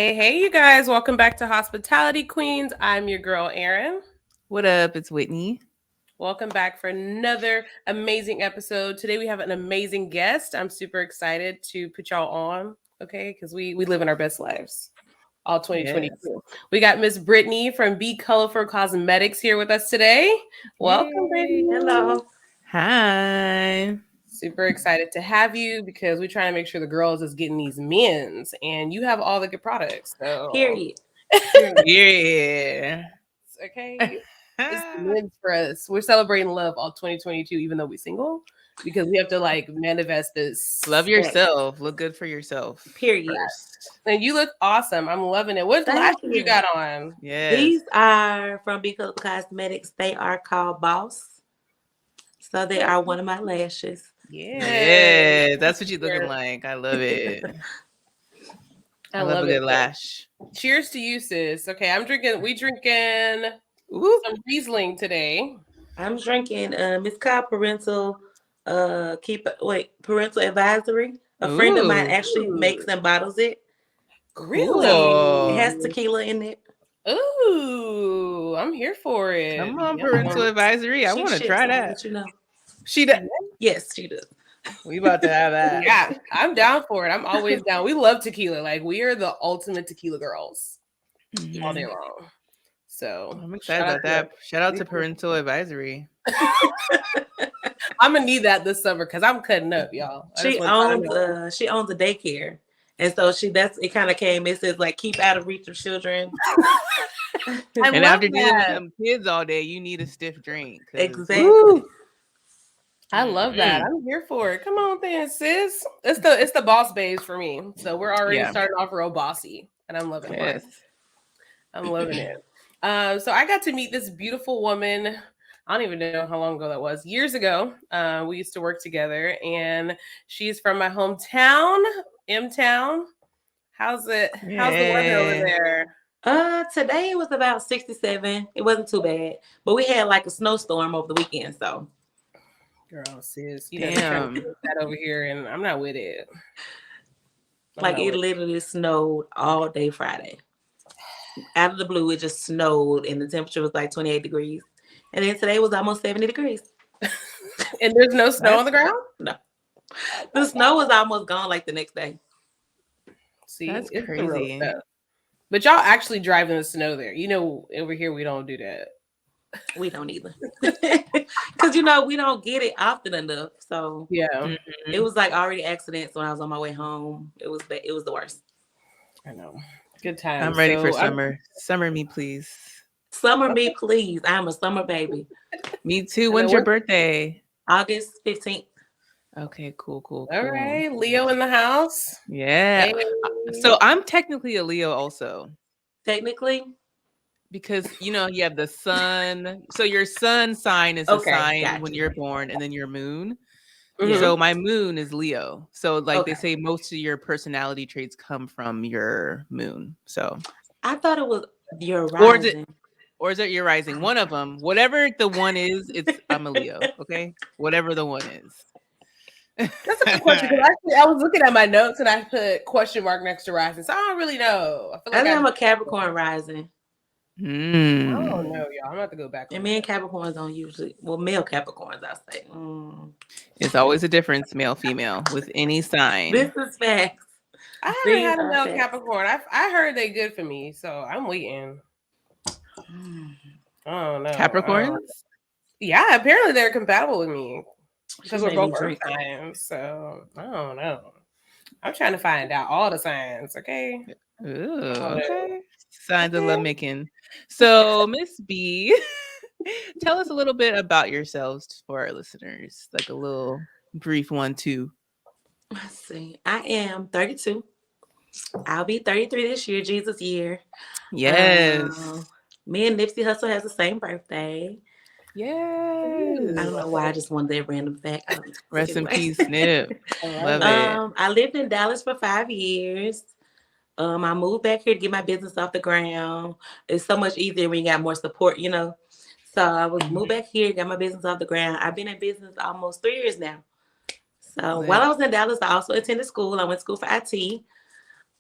Hey, you guys. Welcome back to Hospitality Queens. I'm your girl, Erin. What up? It's Whitney. Welcome back for another amazing episode. Today we have an amazing guest. I'm super excited to put y'all on, okay? Because we live in our best lives. All Yes. 2022. We got Miss Brittany from Be Colorful Cosmetics here with us today. Welcome, Yay. Brittany. Hello. Hi. Super excited to have you because we're trying to make sure the girls is getting these men's, and you have all the good products. So, Period. Yeah. okay. It's men's for us. We're celebrating love all 2022, even though we're single, because we have to like manifest this. Love yourself. Look good for yourself. Period. First. And you look awesome. I'm loving it. What Thank lashes you you. got on? Yes. These are from Be Colorful Cosmetics. They are called Boss. So they are one of my lashes. Yeah. That's what you're looking like. I love it. I love a good lash. Cheers to you, sis. Okay, we drinking Ooh. some Riesling today. I'm drinking it's called Parental Advisory. A friend of mine actually makes and bottles it. Really? So it has tequila in it. Ooh, I'm here for it. Come on, Parental Advisory. I want to try that. You know. She does. Yes, she does. We about to have that. Yeah, I'm down for it. I'm always down. We love tequila. Like, we are the ultimate tequila girls all day long. So I'm excited about that. Shout out to Parental Advisory. I'm gonna need that this summer because I'm cutting up, y'all. She owns a daycare. And so it kind of came. It says like keep out of reach of children. And after dealing with them kids all day, you need a stiff drink. Exactly. Woo. I love that. I'm here for it. Come on, then, sis. It's the boss babes for me. So we're already starting off real bossy, and I'm loving it. I'm loving it. So I got to meet this beautiful woman. I don't even know how long ago that was. Years ago, we used to work together, and she's from my hometown, M-Town. How's the weather over there? Today it was about 67. It wasn't too bad, but we had like a snowstorm over the weekend. So, girl, sis, you know that over here, and I'm not with it. It literally snowed all day Friday. Out of the blue, it just snowed, and the temperature was like 28 degrees. And then today was almost 70 degrees. And there's no snow on the ground? No. The snow was almost gone like the next day. See, that's crazy. But y'all actually drive in the snow there. You know, over here we don't do that. We don't either. Because, we don't get it often enough. So yeah, it was like already accidents when I was on my way home. It was the worst. I know. Good time. I'm ready for summer. Summer me, please. Summer me, please. I'm a summer baby. Me too. When's your birthday? August 15th. Okay, cool. All right. Leo in the house. Yeah. Hey. So I'm technically a Leo also. Technically? Because, you have the sun. So your sun sign is a sign when you're born, and then your moon. Mm-hmm. So my moon is Leo. So they say most of your personality traits come from your moon. So I thought it was your rising. Or is it your rising? One of them. Whatever the one is, I'm a Leo. Okay? Whatever the one is. That's a good question. Actually, I was looking at my notes and I put question mark next to rising. So I don't really know. I think I'm a Capricorn rising. I don't know, y'all. I'm gonna have to go back. And me and Capricorns don't usually, male Capricorns, I say. It's always a difference, male, female, with any sign. This is facts. I haven't had a male Capricorn. I heard they good for me, so I'm waiting. I don't know. Capricorns? Yeah, apparently they're compatible with me because we're both earth signs. So I don't know. I'm trying to find out all the signs. Okay. Ooh, okay. Signs of lovemaking. So, Miss B, tell us a little bit about yourselves for our listeners, like a little brief 1-2. Let's see. I am 32. I'll be 33 this year, Jesus year. Yes. Me and Nipsey Hussle has the same birthday. Yes. I don't know why I just wanted that random fact. Rest in peace, Nip. Love it. I lived in Dallas for 5 years. I moved back here to get my business off the ground. It's so much easier when you got more support, So I was moved back here, got my business off the ground. I've been in business almost 3 years now. So while I was in Dallas, I also attended school. I went to school for IT.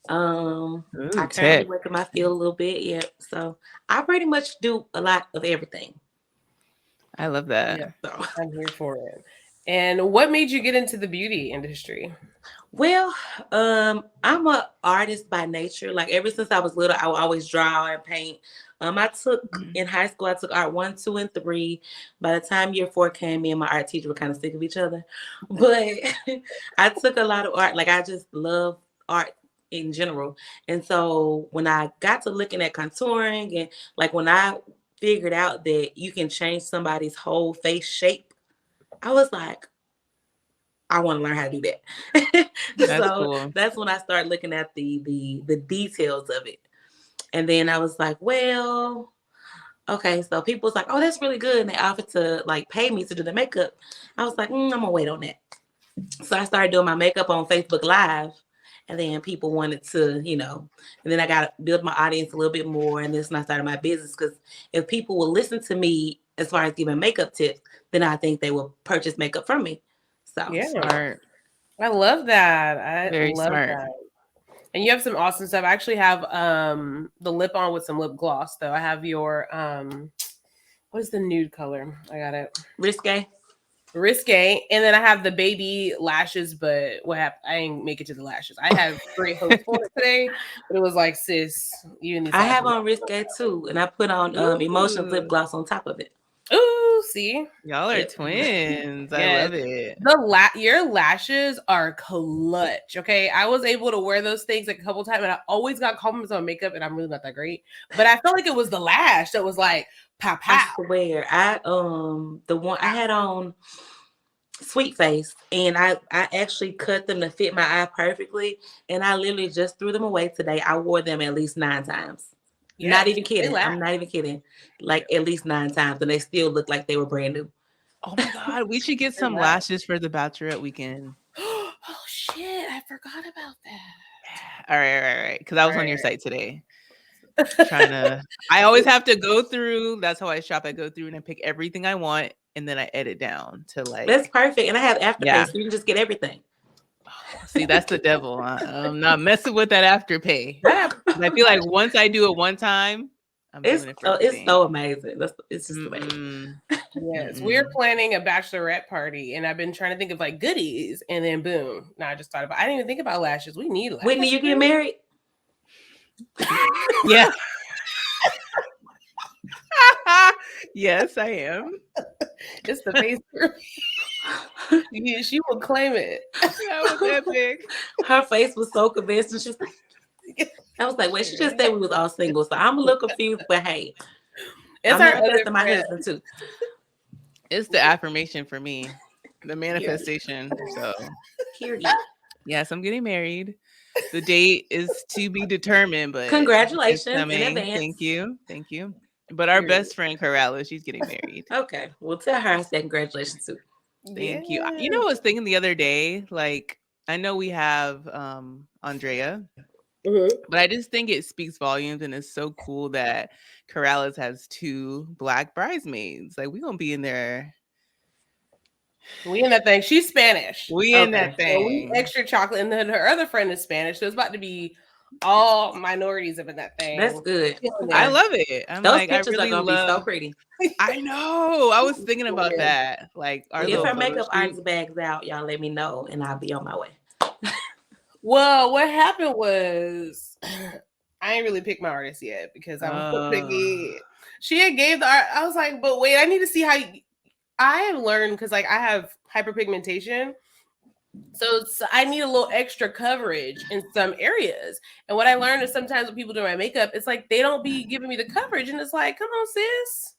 I currently work in my field a little bit. Yeah. So I pretty much do a lot of everything. I love that. Yeah, so I'm here for it. And what made you get into the beauty industry? Well, I'm an artist by nature. Like ever since I was little, I would always draw and paint. I took in high school, I took art 1, 2, and 3. By the time year 4 came in, my art teacher were kind of sick of each other. But I took a lot of art. Like I just love art in general. And so when I got to looking at contouring and like when I figured out that you can change somebody's whole face shape, I was like, I want to learn how to do that. That's cool. That's when I started looking at the details of it. And then I was like, well, okay. So people was like, oh, that's really good. And they offered to like pay me to do the makeup. I was like, I'm gonna wait on that. So I started doing my makeup on Facebook Live. And then people wanted to, you know, and then I got to build my audience a little bit more. And this when I started my business, because if people will listen to me as far as giving makeup tips, then I think they will purchase makeup from me. So yeah, smart. I love that. I Very love smart. that. And you have some awesome stuff. I actually have the lip on with some lip gloss though. I have your what is the nude color? I got it. Risque. And then I have the baby lashes, but what happened? I didn't make it to the lashes. I have great hopes for it today, but it was like, sis, you need. I have on Risque too, and I put on emotional lip gloss on top of it. Ooh, see, y'all are twins. I love it. Your lashes are clutch. Okay, I was able to wear those things like a couple times, and I always got compliments on makeup, and I'm really not that great. But I felt like it was the lash that was like pow pow. I swear, the one I had on Sweet Face, and I actually cut them to fit my eye perfectly, and I literally just threw them away today. I wore them at least 9 times. Yeah, not even kidding. I'm not even kidding. Like at least 9 times, and they still look like they were brand new. Oh my God, we should get some lashes for the bachelorette weekend. Oh shit, I forgot about that. All right. Because I was on your site today. I always have to go through. That's how I shop. I go through and I pick everything I want, and then I edit down to like. That's perfect, and I have Afterpay, so you can just get everything. See, that's the devil. I'm not messing with that Afterpay. I feel like once I do it one time, it's so amazing. It's just amazing. Yes, we're planning a bachelorette party, and I've been trying to think of like goodies, and then boom, now I just thought about. I didn't even think about lashes. We need lashes. Whitney, you get married? Yeah. Yes, I am. It's the face. She will claim it. That was epic. Her face was so convinced, and she's like, I was like, wait, she just said we was all single, so I'm a little confused, but hey, it's I'm manifesting my husband too. It's the affirmation for me, the manifestation. So, yes, I'm getting married. The date is to be determined, but congratulations in advance. Thank you. But our best friend Corella, she's getting married. Okay, we'll tell her I said congratulations too. Thank you. You know, I was thinking the other day, like I know we have Andrea, but I just think it speaks volumes, and it's so cool that Corrales has 2 Black bridesmaids. Like we gonna be in there. We in that thing. She's Spanish. We in that thing. So we extra chocolate, and then her other friend is Spanish. So it's about to be all minorities up in that thing. That's good. I love it. Those pictures are gonna be so pretty. I know. I was thinking about that. Like, if her makeup artist bags out, y'all let me know, and I'll be on my way. Well, what happened was I ain't really picked my artist yet because I'm picky. She had gave the art. I was like, but wait, I need to see how. I have learned because like I have hyperpigmentation. So I need a little extra coverage in some areas. And what I learned is sometimes when people do my makeup, it's like they don't be giving me the coverage. And it's like, come on, sis.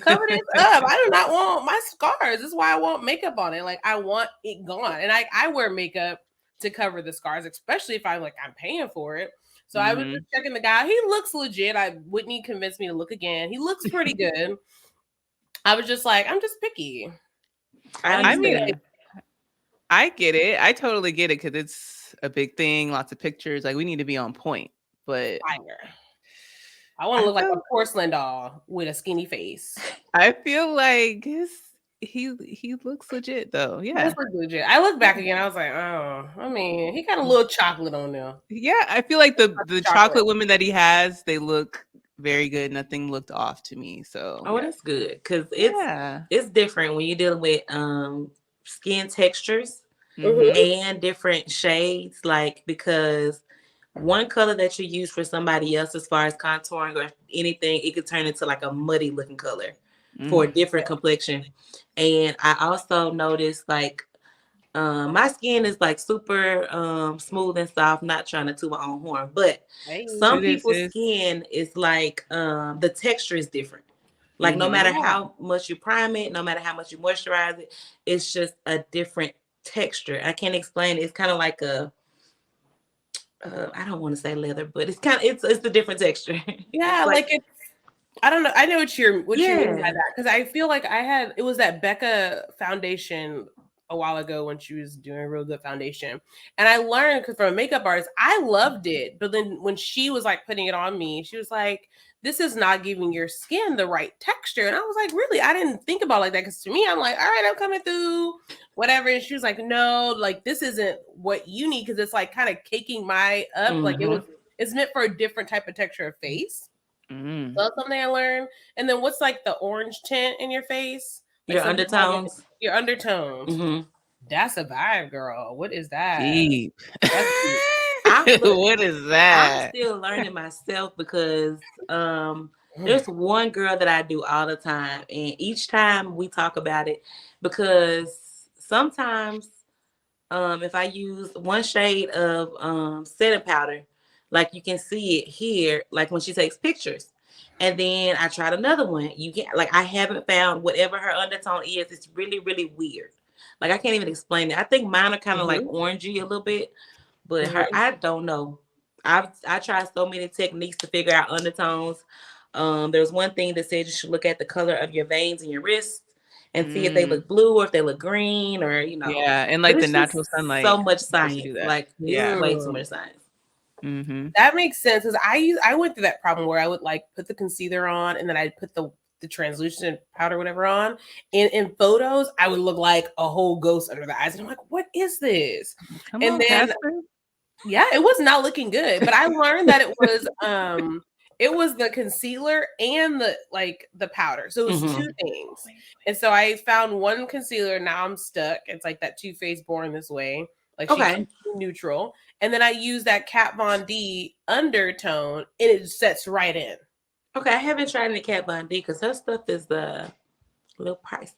Cover this up. I do not want my scars. This is why I want makeup on it. Like I want it gone. And I wear makeup to cover the scars, especially if I'm paying for it. So I was just checking the guy. He looks legit. Whitney convinced me to look again. He looks pretty good. I was just like, I'm just picky. I mean, I get it. I totally get it because it's a big thing. Lots of pictures. Like we need to be on point. But I want to look like a porcelain doll with a skinny face. I feel like he looks legit though. He Yeah. does look legit. I look back again. I was like, oh, I mean, he got a little chocolate on there. Yeah, I feel like the chocolate women that he has, they look very good. Nothing looked off to me. So that's good because it's different when you're dealing with skin textures and different shades. Like because one color that you use for somebody else, as far as contouring or anything, it could turn into like a muddy looking color for a different complexion. And I also noticed like my skin is like super smooth and soft, not trying to toot my own horn, but some people's skin is like the texture is different. Like no matter how much you prime it, no matter how much you moisturize it, it's just a different texture. I can't explain it. It's kind of like a I don't want to say leather, but it's kind of it's a different texture. Yeah, like it's I don't know. I know what you mean by that because I feel like it was that Becca foundation a while ago when she was doing a real good foundation, and I learned because from a makeup artist, I loved it, but then when she was like putting it on me, she was like, "This is not giving your skin the right texture," and I was like, "Really? I didn't think about it like that." Because to me, I'm like, "All right, I'm coming through, whatever," and she was like, "No, like this isn't what you need because it's like kind of caking my up, like it's meant for a different type of texture of face." So that's something I learned. And then what's like the orange tint in your face? Like your undertones. Your undertones. That's a vibe, girl. What is that? Deep. What is that? I'm still learning myself because there's one girl that I do all the time, and each time we talk about it because sometimes if I use one shade of setting powder, like you can see it here, like when she takes pictures. And then I tried another one. You can't like I haven't found whatever her undertone is. It's really, really weird. Like I can't even explain it. I think mine are kind of like orangey a little bit, but her I don't know. I tried so many techniques to figure out undertones. There's one thing that said you should look at the color of your veins and your wrists and see if they look blue or if they look green or Yeah, and like the natural sunlight. So much science. Like way too much science. That makes sense because I went through that problem where I would like put the concealer on and then I'd put the translucent powder whatever on, and in photos I would look like a whole ghost under the eyes, and I'm like, what is this? Then yeah, it was not looking good, but I learned that it was the concealer and the powder, so it was two things. And so I found one concealer. Now I'm stuck. It's like that Too Faced Born This Way, like she neutral. And then I use that Kat Von D undertone, and it sets right in. Okay, I haven't tried any Kat Von D because her stuff is a little pricey.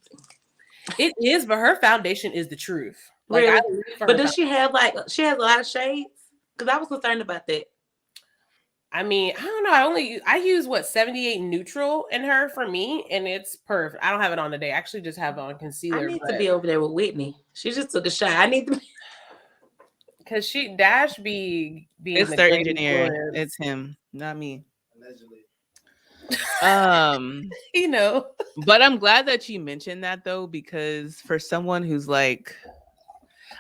It is, but her foundation is the truth. Like, really? But does she have she has a lot of shades? Because I was concerned about that. I mean, I don't know. I use 78 neutral in her for me, and it's perfect. I don't have it on today. I actually just have it on concealer. I need to be over there with Whitney. She just took a shot. I need to. Because Dash be it's their engineer. It's him, not me. Allegedly. But I'm glad that you mentioned that though, because for someone who's like,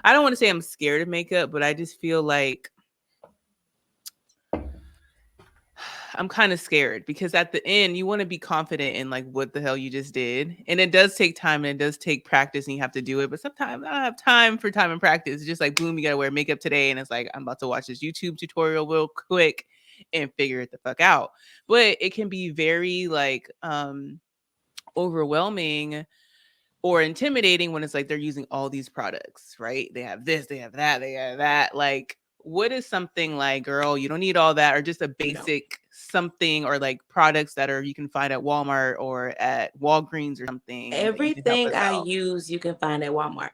I don't want to say I'm scared of makeup, but I just feel like I'm kind of scared because at the end you want to be confident in like what the hell you just did, and it does take time and it does take practice and you have to do it. But sometimes I don't have time and practice. It's just like boom, you gotta wear makeup today, and it's like I'm about to watch this YouTube tutorial real quick and figure it the fuck out. But it can be very like overwhelming or intimidating when it's like they're using all these products, right? They have this, they have that, they have that. Like, what is something like, girl, you don't need all that, or just a basic something, or like products that you can find at Walmart or at Walgreens or something? Everything I use, you can find at Walmart.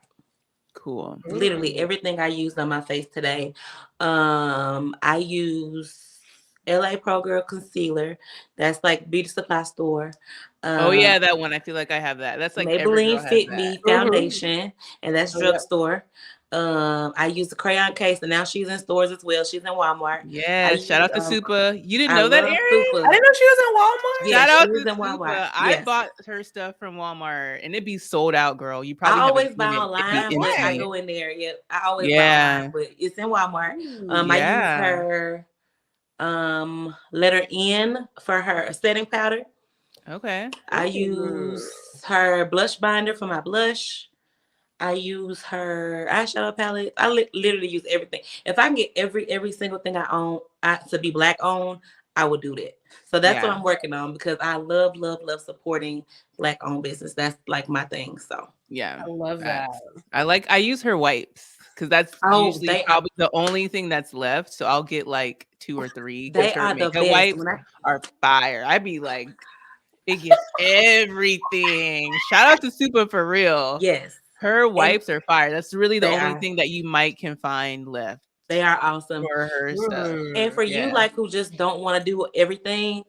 Cool. Literally everything I used on my face today. I use LA Pro Girl concealer. That's like beauty supply store. Oh yeah, that one. I feel like I have that. That's like Maybelline Fit Me foundation, and that's drugstore. I use the crayon case, and now she's in stores as well. She's in Walmart. Yeah, shout out to Supa. You didn't know that, Erin? I didn't know she was in Walmart. Yeah, shout out to Supa. I bought her stuff from Walmart, and it'd be sold out, girl. You probably I always buy online, but I go in there. Yep, I always buy online, but it's in Walmart. I use her letter N for her setting powder. Okay. I use her blush binder for my blush. I use her eyeshadow palette. I literally use everything. If I can get every single thing I own to be Black owned, I would do that. So that's what I'm working on, because I love supporting Black owned business. That's like my thing. So yeah, I love that. I use her wipes because that's usually probably the only thing that's left. So I'll get like 2 or 3. They her are the makeup best. wipes are fire. I'd be like, it gets everything. Shout out to Super for real. Yes. Her wipes are fire. That's really the only thing that you can find left. They are awesome for her stuff. And for you, like, who just don't want to do everything,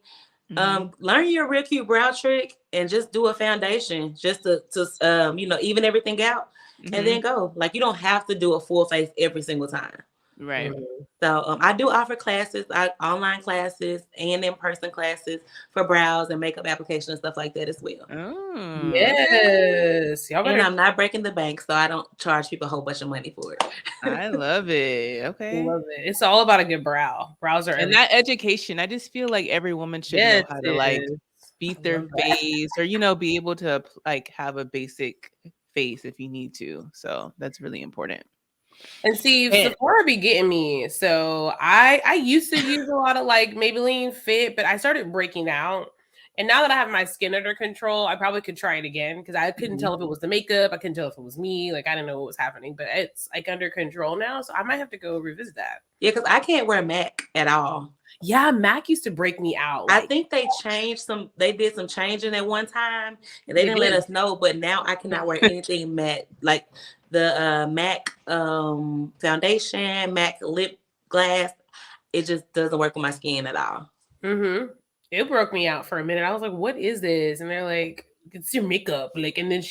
learn your real cute brow trick and just do a foundation just to even everything out, and then go. Like, you don't have to do a full face every single time. Right. So I do offer classes, online classes and in-person classes for brows and makeup application and stuff like that as well. Oh, yes. And I'm not breaking the bank, so I don't charge people a whole bunch of money for it. I love it. Okay. I love it. It's all about a good brow. Brows are and that education. I just feel like every woman should know how to like beat their face, or be able to like have a basic face if you need to. So that's really important. And see, Sephora be getting me. So I used to use a lot of like Maybelline Fit, but I started breaking out. And now that I have my skin under control, I probably could try it again, because I couldn't tell if it was the makeup. I couldn't tell if it was me. Like, I didn't know what was happening, but it's like under control now. So I might have to go revisit that. Yeah, because I can't wear MAC at all. Yeah, MAC used to break me out. Like, I think they did some changing at one time, and they didn't let us know. But now I cannot wear anything MAC. Like the MAC foundation, MAC lip gloss, it just doesn't work with my skin at all. It broke me out for a minute. I was like, what is this? And they're like, it's your makeup. Like, and then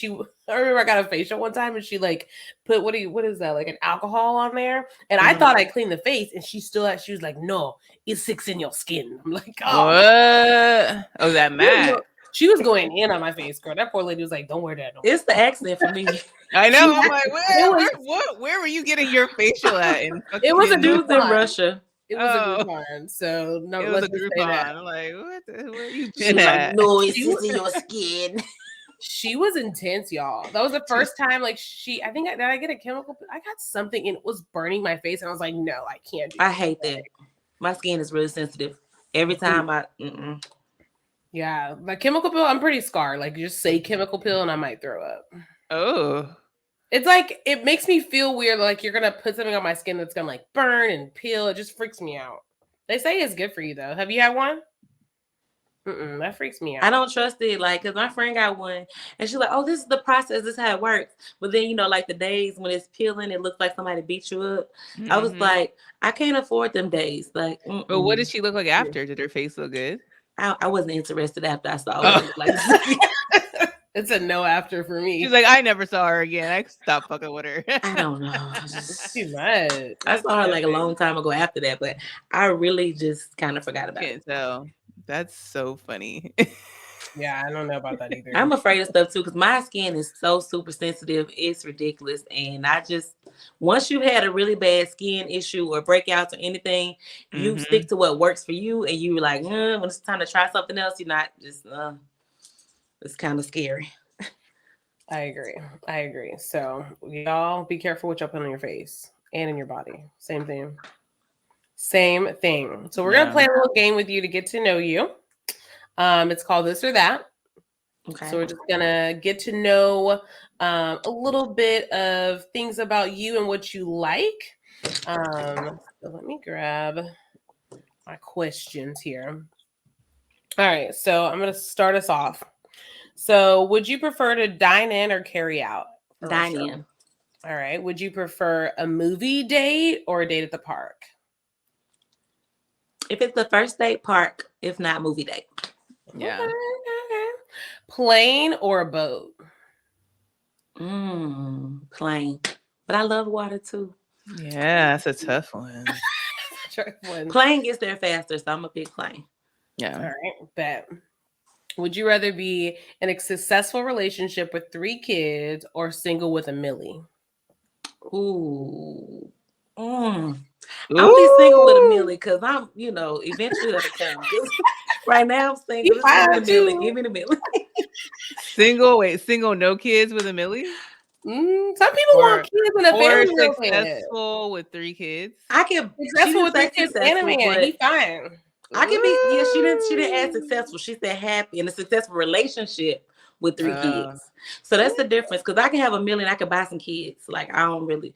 I remember I got a facial one time, and she like put, what is that? Like an alcohol on there. And I thought I cleaned the face, and she was like, no, it sticks in your skin. I'm like, oh. What? Oh, that MAC. She was going in on my face, girl. That poor lady was like, don't wear that. It's the accent for me. I know. I'm like, where were you getting your facial at? It was a dude in Russia. It was a Groupon, so no. It was a Groupon. I'm like, where you doing? Like, no, it's just in your skin. She was intense, y'all. That was the first time. Like, did I get a chemical? I got something, and it was burning my face, and I was like, no, I can't. I hate that. My skin is really sensitive. Every time Yeah, the chemical peel. I'm pretty scarred. Like, just say chemical peel, and I might throw up. Oh. It's like, it makes me feel weird. Like, you're going to put something on my skin that's going to like burn and peel. It just freaks me out. They say it's good for you though. Have you had one? That freaks me out. I don't trust it. Like, cause my friend got one and she's like, oh, this is the process. This is how it works. But then, like the days when it's peeling, it looks like somebody beat you up. I was like, I can't afford them days. Like, but what did she look like after? Did her face look good? I wasn't interested after I saw her. Like, it's a no after for me. She's like, I never saw her again. I stopped fucking with her. I don't know. Too much. I saw her like a long time ago after that, but I really just kind of forgot about it. So that's so funny. Yeah, I don't know about that either. I'm afraid of stuff too, because my skin is so super sensitive. It's ridiculous. And once you've had a really bad skin issue or breakouts or anything, you stick to what works for you, and you're like, when it's time to try something else, you're not just it's kind of scary. I agree. So y'all be careful what y'all put on your face and in your body. Same thing. So we're gonna play a little game with you to get to know you. It's called This or That. Okay. So we're just gonna get to know a little bit of things about you and what you like. So let me grab my questions here. All right, so I'm gonna start us off. So would you prefer to dine in or carry out? Dine in. All right. Would you prefer a movie date or a date at the park? If it's the first date, park. If not, movie date. Yeah. Okay. Plane or a boat? Plane. But I love water too. Yeah, that's a tough one. Plane gets there faster, so I'm a big plane. Yeah. All right. Bet. Would you rather be in a successful relationship with 3 kids or single with a milli? Ooh. I'll be single with a milli because I'm, eventually that'll come. Right now, I'm single. Just give me the millie. Give me the millie. Single, no kids with a millie? Some people want kids in a family. Successful with 3 kids. I can successful with 3 kids and a man. He fine. I can be. Yeah, she didn't add successful. She said happy in a successful relationship with 3 kids. So that's the difference. Because I can have a million. I can buy some kids. Like I don't really.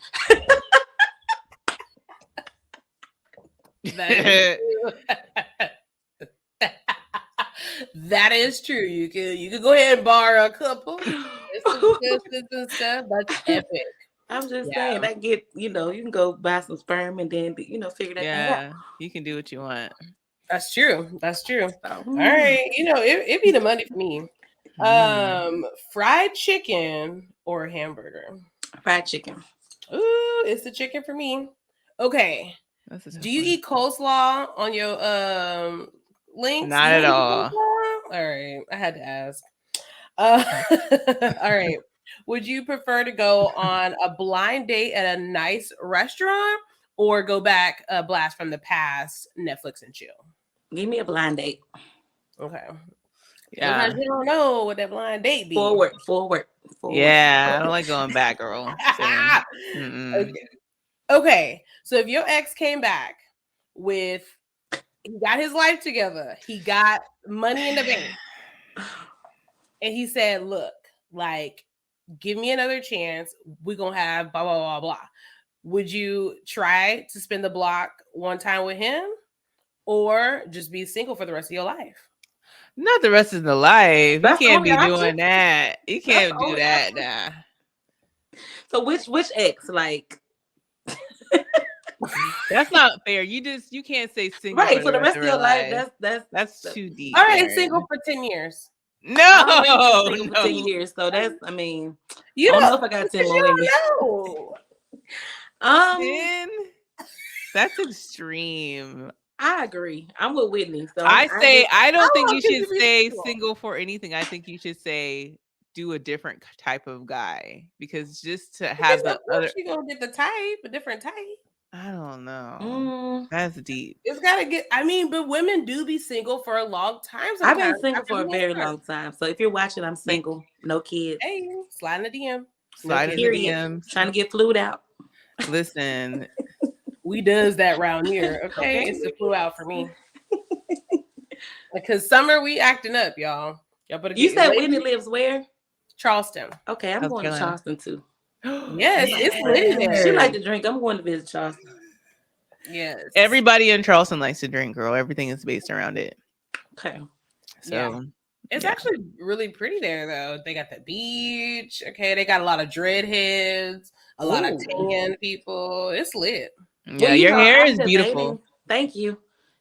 That is true. You can go ahead and borrow a couple. And stuff. That's epic. I'm just saying, I get, you can go buy some sperm and then, figure that out. You can do what you want. That's true. So, all right. It'd be the money for me. Fried chicken or hamburger? Fried chicken. Ooh, it's the chicken for me. Okay. Do you eat coleslaw on your links? Not at all. All right. I had to ask. All right. Would you prefer to go on a blind date at a nice restaurant or go back a blast from the past, Netflix and chill? Give me a blind date. Okay. Yeah. You don't know what that blind date be. Forward. Yeah, I don't like going back, girl. Okay. So if your ex came back with, he got his life together, he got money in the bank, and he said, look, like, give me another chance. We're going to have blah, blah, blah, blah. Would you try to spin the block one time with him or just be single for the rest of your life? Not the rest of the life. You can't be doing that. You can't do that now. So which ex, like? That's not fair. You can't say single. Right, for the rest of your life. That's too deep. All right, single for 10 years. No, for 10 years. So that's, I mean, I don't know if I got 10 more in me. 10? That's extreme. I agree. I'm with Whitney. So I don't think you should say single for anything. I think you should say do a different type of guy, because just to have the other, you gonna get a different type. I don't know. That's deep. It's gotta get. I mean, but women do be single for a long time. I've been single for a very long time. So if you're watching, I'm single, no kids. Hey, slide in the DM. Slide in the DM. Trying to get flued out. Listen, we does that round here. Okay, it's the flu out for me. Because summer we acting up, y'all. Y'all better. You said Whitney lives where? Charleston. Okay, I'm going to Charleston too. Yes, it's lit there. She like to drink. I'm going to visit Charleston. Yes. Everybody in Charleston likes to drink, girl. Everything is based around it. Okay. So it's actually really pretty there, though. They got the beach. Okay, they got a lot of dreadheads, a lot of tan people. It's lit. Yeah, your hair is beautiful. Thank you.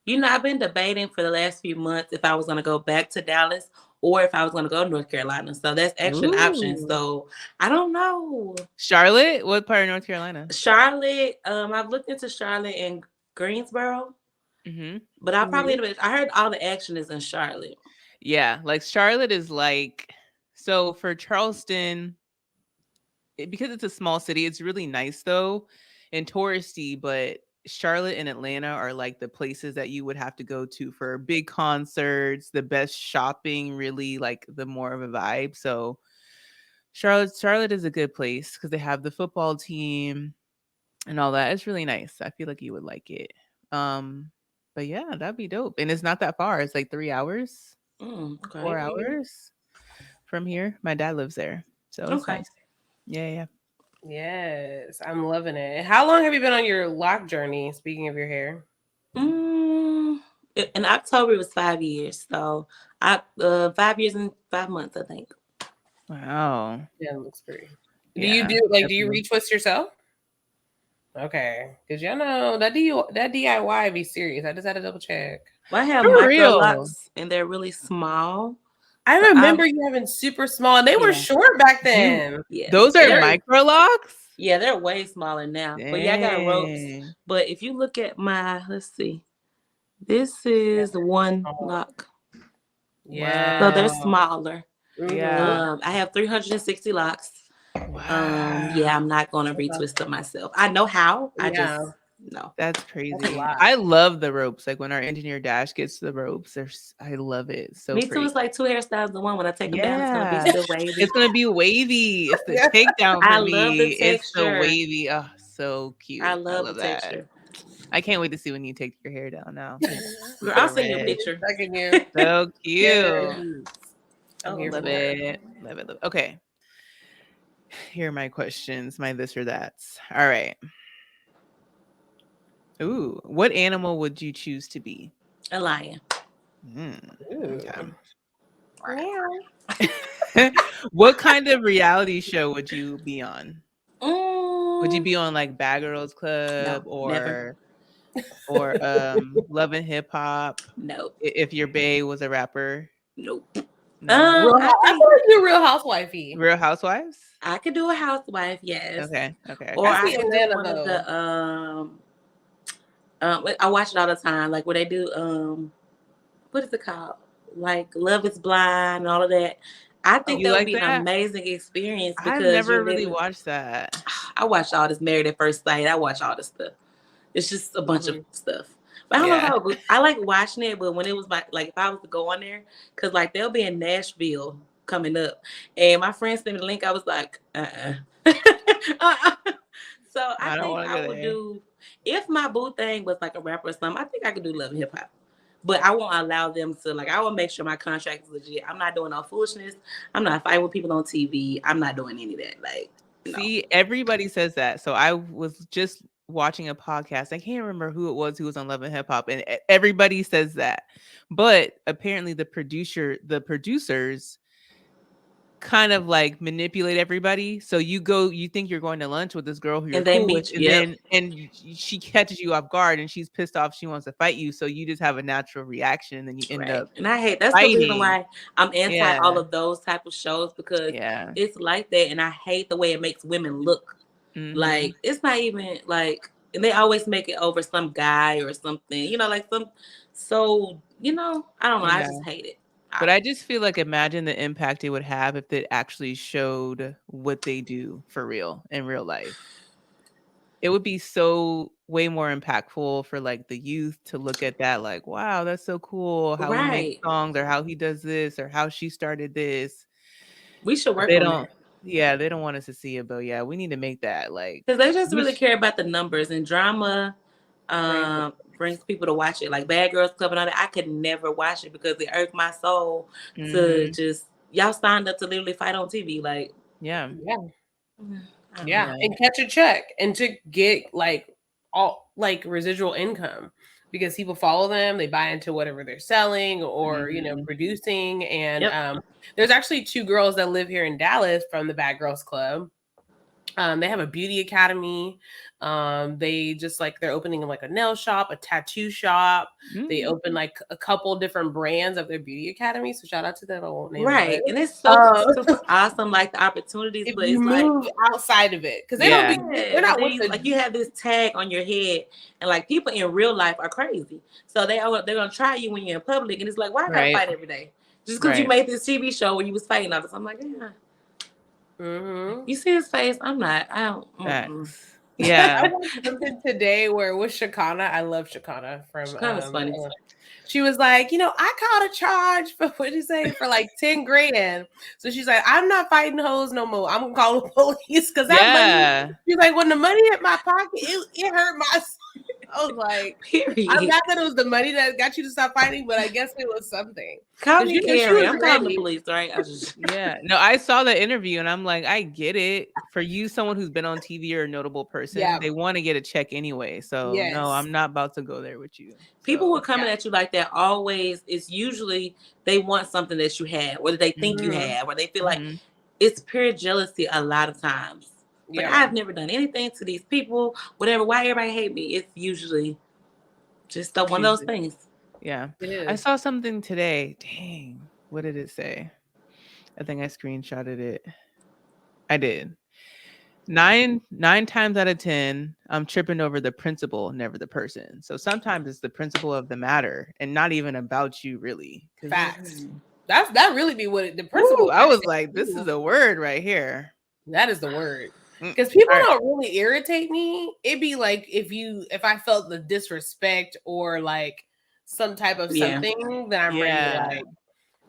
I've been debating for the last few months if I was going to go back to Dallas or if I was going to go to North Carolina. So that's actually an option. So I don't know. Charlotte? What part of North Carolina? Charlotte. I've looked into Charlotte and Greensboro. But I heard all the action is in Charlotte. Yeah, like Charlotte is like, so for Charleston, because it's a small city, it's really nice though and touristy, but Charlotte and Atlanta are like the places that you would have to go to for big concerts, the best shopping, really like the more of a vibe. So Charlotte is a good place because they have the football team and all that. It's really nice. I feel like you would like it. But yeah, that'd be dope. And it's not that far. It's like 3 hours, 4 hours from here. My dad lives there. So it's nice. Yeah. Yes, I'm loving it. How long have you been on your lock journey? Speaking of your hair, in October it was 5 years. So 5 years and 5 months, I think. Wow. Yeah, it looks pretty. Do you retwist yourself? Okay, because y'all know that DIY be serious. I just had to double check. Well, I have micro locks and they're really small. I remember you having super small, and they were short back then. Yeah, those are micro locks. Yeah, they're way smaller now. Dang. But yeah, I got ropes. But if you look at let's see, this is one lock. Yeah, so they're smaller. Yeah, I have 360 locks. Wow. Yeah, I'm not gonna retwist them myself. I know how. No. That's crazy. I love the ropes. Like when our engineer Dash gets the ropes, I love it. So me too. pretty. It's like 2 hairstyles to one. When I take them down, it's gonna be still wavy. It's gonna be wavy. It's the takedown for I me. love the texture. It's the wavy. Oh, so cute. I love the that. texture. I can't wait to see when you take your hair down now. I'll send you a picture. So cute. Yes. I love it. Love it. Okay. Here are my questions, my this or that's. All right. Ooh, what animal would you choose to be? A lion. Okay. What kind of reality show would you be on? Would you be on like Bad Girls Club or Love and Hip Hop? No. If your bae was a rapper? Nope. No. I thought you Real Housewifey. Real Housewives? I could do a housewife, yes. Okay. Or I could do one of the I watch it all the time, like where they do what is it called? Like Love is Blind and all of that. I think that would be an amazing experience because I've never really watched that. I watched all this Married at First Sight. I watch all this stuff. It's just a bunch of stuff. But I don't know how I like watching it, but when it was like if I was to go on there, because like they'll be in Nashville coming up, and my friend sent me the link, I was like, So I think I would do, if my boo thing was like a rapper or something, I think I could do Love and Hip Hop. But I won't allow them to, like, I will make sure my contract is legit. I'm not doing no foolishness. I'm not fighting with people on TV. I'm not doing any of that. Like, no. See, everybody says that. So I was just watching a podcast. I can't remember who it was who was on Love and Hip Hop, and everybody says that. But apparently the producers kind of like manipulate everybody. So you think you're going to lunch with this girl who you're cool with, and she catches you off guard and she's pissed off. She wants to fight you. So you just have a natural reaction, and then you end up. And I hate that's fighting. The reason why I'm anti all of those type of shows, because it's like that, and I hate the way it makes women look. Like it's not even like, and they always make it over some guy or something, you know, like some. So I don't know. I just hate it. But I just feel like, imagine the impact it would have if it actually showed what they do for real in real life. It would be so way more impactful for like the youth to look at that, like, wow, that's so cool. How he makes songs, or how he does this, or how she started this. We should work on that. Yeah, they don't want us to see it, but yeah, we need to make that like, because they just really care about the numbers, and drama brings people to watch it. Like Bad Girls Club and all that, I could never watch it because it irked my soul to just, y'all signed up to literally fight on TV. Like, and catch a check and to get like all like residual income, because people follow them, they buy into whatever they're selling or producing. And there's actually 2 girls that live here in Dallas from the Bad Girls Club. They have a beauty academy. They just like, they're opening like a nail shop, a tattoo shop. They open like a couple different brands of their beauty academy. So shout out to them. I won't name it. And it's so super awesome, like the opportunities. If but you it's move outside of it, because they're not like you have this tag on your head, and like people in real life are crazy. So they're gonna try you when you're in public, and it's like, why I gotta fight every day just because you made this TV show where you was fighting all this? I'm like, you see his face? I'm not. I don't. Yeah. I watched something today where it was Shakana. I love Shakana from. Shakana's funny. She was like, I caught a charge for what did you say for like 10 grand. So she's like, I'm not fighting hoes no more. I'm gonna call the police because that money. She's like, when the money hit my pocket, it hurt my. I was like, period. I'm not that it was the money that got you to stop fighting, but I guess it was something. Call me Erin. I'm calling the police, right? No, I saw the interview and I'm like, I get it. For you, someone who's been on TV or a notable person, they want to get a check anyway. So no, I'm not about to go there with you. People who are coming at you like that always, it's usually they want something that you have, or that they think you have, or they feel like it's pure jealousy a lot of times. Like, I've never done anything to these people, whatever. Why everybody hate me? It's usually just one of those things. Yeah. I saw something today. Dang. What did it say? I think I screenshotted it. I did. 9 times out of 10, I'm tripping over the principle, never the person. So sometimes it's the principle of the matter and not even about you, really. Facts. That really be what the principle. I was like, this is a word right here. That is the word. Because people don't really irritate me. It'd be like if I felt the disrespect or like some type of something that I'm ready to like.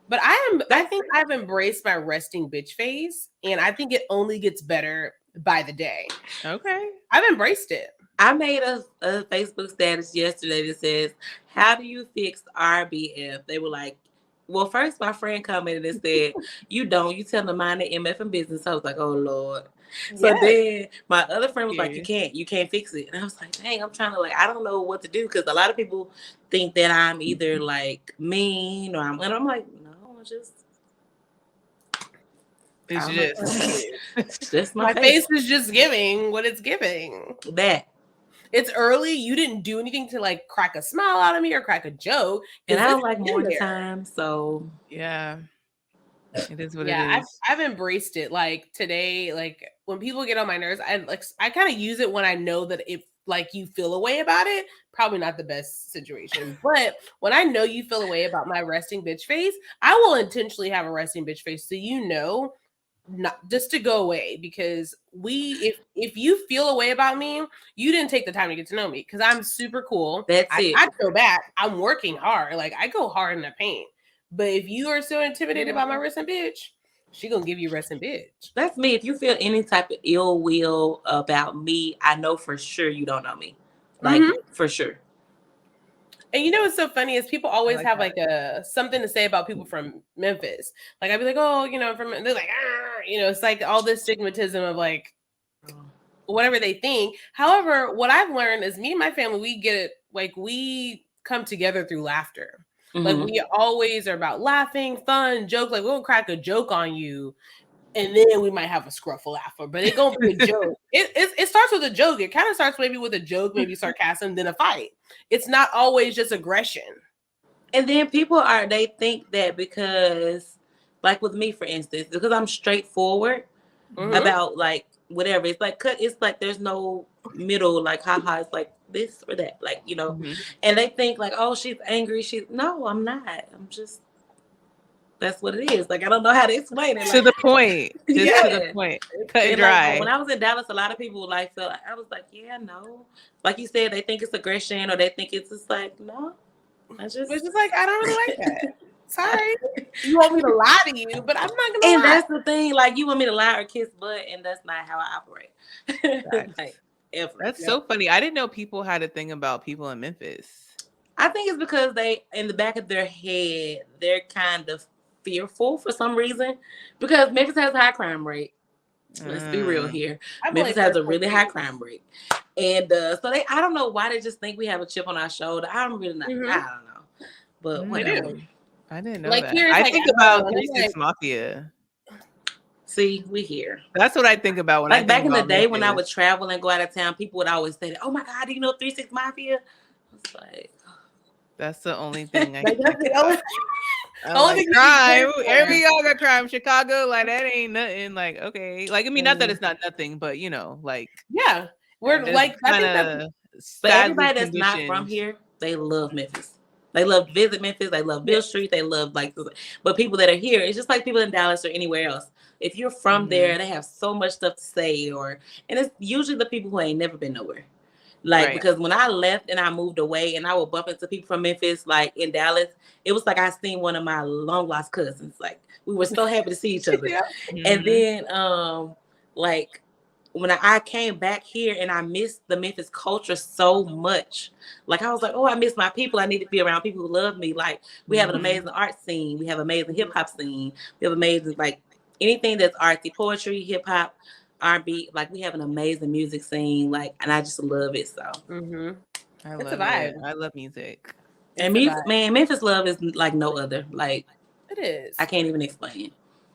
But I think I've embraced my resting bitch face, and I think it only gets better by the day. Okay. I've embraced it. I made a Facebook status yesterday that says, "How do you fix RBF?" They were like, well, first my friend commented and said, "You don't. You tell them to mind the MF and business." I was like, "Oh Lord." So then my other friend was like, you can't fix it. And I was like, dang, I'm trying to like, I don't know what to do. Because a lot of people think that I'm either like mean or and I'm like, no, it's just my face is just giving what it's giving. That. It's early. You didn't do anything to like crack a smile out of me or crack a joke. And I don't like morning time. So yeah. It is what it is. I've embraced it. Like today, like when people get on my nerves, I kind of use it when I know that if like you feel a way about it, probably not the best situation. But when I know you feel a way about my resting bitch face, I will intentionally have a resting bitch face so you know not just to go away, because if you feel a way about me, you didn't take the time to get to know me, because I'm super cool. That's it. I go back. I'm working hard. Like I go hard in the paint. But if you are so intimidated by my resting bitch, she gonna give you resting bitch. That's me. If you feel any type of ill will about me, I know for sure you don't know me. Like for sure. And you know what's so funny is people always have like a something to say about people from Memphis. Like I'd be like, oh, you know, they're like, you know, it's like all this stigmatism of like whatever they think. However, what I've learned is me and my family, we get it, like we come together through laughter. Like we always are about laughing, fun, jokes. Like we'll crack a joke on you, and then we might have a scruffle laughter, but it gonna be a joke. It starts with a joke. It kind of starts maybe with a joke, maybe sarcasm, then a fight. It's not always just aggression. And then people they think that because, like with me, for instance, because I'm straightforward about like whatever. It's like there's no middle, like haha, it's like this or that, like, you know. And they think like, oh, she's angry. No, I'm not. I'm just, that's what it is. Like, I don't know how to explain it. To the point. Just to the point. Cut and dry. Like, when I was in Dallas, a lot of people like felt like, I was like, yeah, no. Like you said, they think it's aggression or they think it's just like, no. It's just like, I don't really like that. Sorry. You want me to lie to you, but I'm not gonna lie. And that's the thing, like you want me to lie or kiss butt, and that's not how I operate. Like, ever. That's so funny. I didn't know people had a thing about people in Memphis. I think it's because they, in the back of their head, they're kind of fearful for some reason, because Memphis has a high crime rate. Let's be real here. Memphis has a really high crime rate. And so I don't know why they just think we have a chip on our shoulder. I'm really not, I don't know. But whatever. I didn't know like, that. I think about 3 6 Mafia. See, we here. That's what I think about when I think back in the day Memphis. when I would travel and go out of town, people would always say, "Oh my God, do you know 3 6 Mafia?" It's like, that's the only thing I like, can think about. Like, crime. Every y'all got crime. Chicago, like that ain't nothing. Like, okay, like I mean, not that it's not nothing, but you know, like we're like kind of. But everybody that's not from here, they love Memphis. They love to visit Memphis. They love Bill Street. They love but people that are here, it's just like people in Dallas or anywhere else. If you're from there, they have so much stuff to say, and it's usually the people who ain't never been nowhere. Like, because when I left and I moved away and I would bump into people from Memphis, like in Dallas, it was like I seen one of my long lost cousins. Like we were so happy to see each other. And then like when I came back here and I missed the Memphis culture so much. Like I was like, oh, I miss my people. I need to be around people who love me. Like we have an amazing art scene. We have amazing hip hop scene. We have amazing, like anything that's artsy, poetry, hip hop, R&B. Like we have an amazing music scene. Like, and I just love it. So I love a vibe. I love music. And music, man, Memphis love is like no other. Like it is. I can't even explain.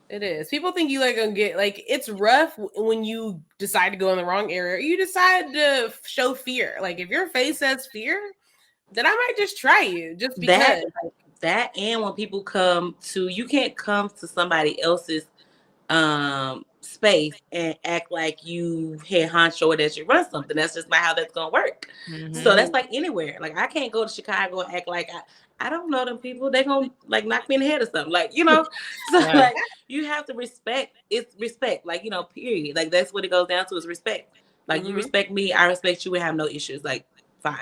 It is. People think you like gonna get like it's rough when you decide to go in the wrong area. You decide to show fear. Like if your face says fear, then I might just try you just because. That and when people come to, you can't come to somebody else's space and act like you head honcho or that you run something. That's just not how that's gonna work. So that's like anywhere. Like I can't go to Chicago and act like I don't know them people. They gonna like knock me in the head or something. Like, you know, so like you have to respect. It's respect. Like, you know, period. Like that's what it goes down to is respect. Like you respect me, I respect you. We have no issues. Like fine.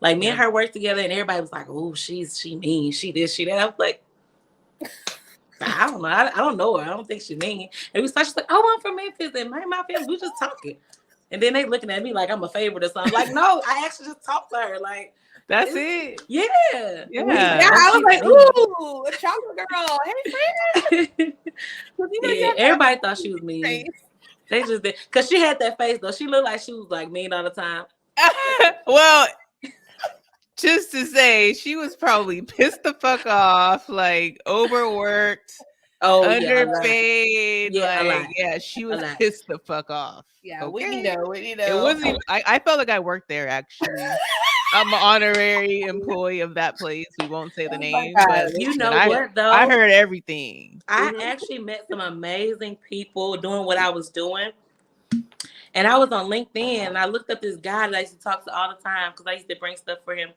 Like me and her worked together, and everybody was like, "Oh, she mean, she this, she that." I was like, I don't know. I don't know her. I don't think she mean. And we started, she's like, "Oh, I'm from Memphis, and my family, we just talking." And then they looking at me like I'm a favorite or something. Like, no, I actually just talked to her. Like, that's it. Yeah. I was like, ooh, a chocolate girl. Hey, friend. Everybody thought she was mean. They just did. Because she had that face, though. She looked like she was, like, mean all the time. Well, just to say, she was probably pissed the fuck off, like, overworked. Underpaid. She was pissed the fuck off. Yeah, Whitney know. It wasn't even, I felt like I worked there, actually. I'm an honorary employee of that place. We won't say the name, but you know what though? I heard everything. I actually met some amazing people doing what I was doing. And I was on LinkedIn and I looked up this guy that I used to talk to all the time because I used to bring stuff for him.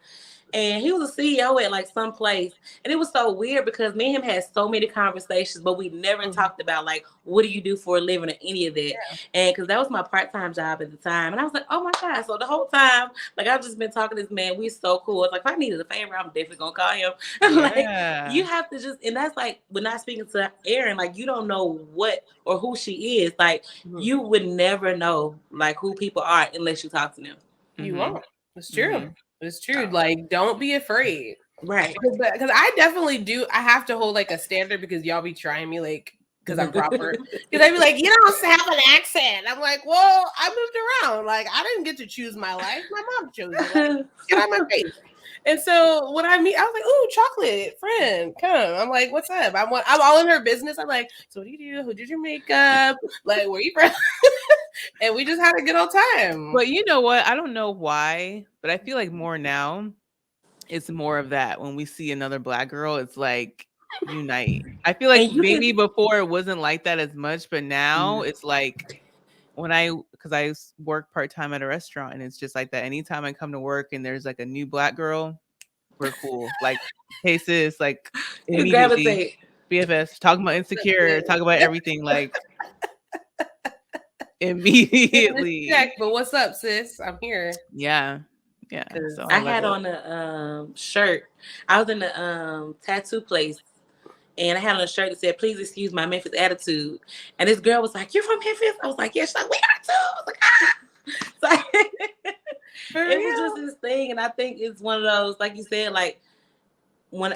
And he was a CEO at like some place. And it was so weird because me and him had so many conversations, but we never talked about like, what do you do for a living or any of that? Yeah. And because that was my part-time job at the time. And I was like, oh my God. So the whole time, like I've just been talking to this man. We're so cool. It's like, if I needed a favor, I'm definitely going to call him. Like, you have to just, and that's like, when I'm speaking to Erin, like you don't know what or who she is. Like you would never know like who people are unless you talk to them. You won't. It's true. It's true. Like, don't be afraid. Right. Because I definitely do. I have to hold like a standard because y'all be trying me like, because I'm proper. Because I'd be like, you don't have an accent. I'm like, well, I moved around. Like, I didn't get to choose my life. My mom chose it. Like, get out my face. And so when I meet, I was like, ooh, chocolate friend, come. I'm like, what's up? I'm all in her business. I'm like, so what do you do? Who did your makeup? Like, where you from? And we just had a good old time. But you know what? I don't know why, but I feel like more now, it's more of that. When we see another Black girl, it's like unite. I feel like maybe before it wasn't like that as much, but now it's like because I work part-time at a restaurant and it's just like that. Anytime I come to work and there's like a new Black girl, we're cool. Like, hey sis, like immediately BFS, talking about Insecure, talk about everything, like immediately. But what's up, sis? I'm here. Yeah. So I had on a shirt. I was in the tattoo place. And I had on a shirt that said, please excuse my Memphis attitude. And this girl was like, you're from Memphis? I was like, yeah. She's like, we are too. I was like, So it was just this thing. And I think it's one of those, like you said, like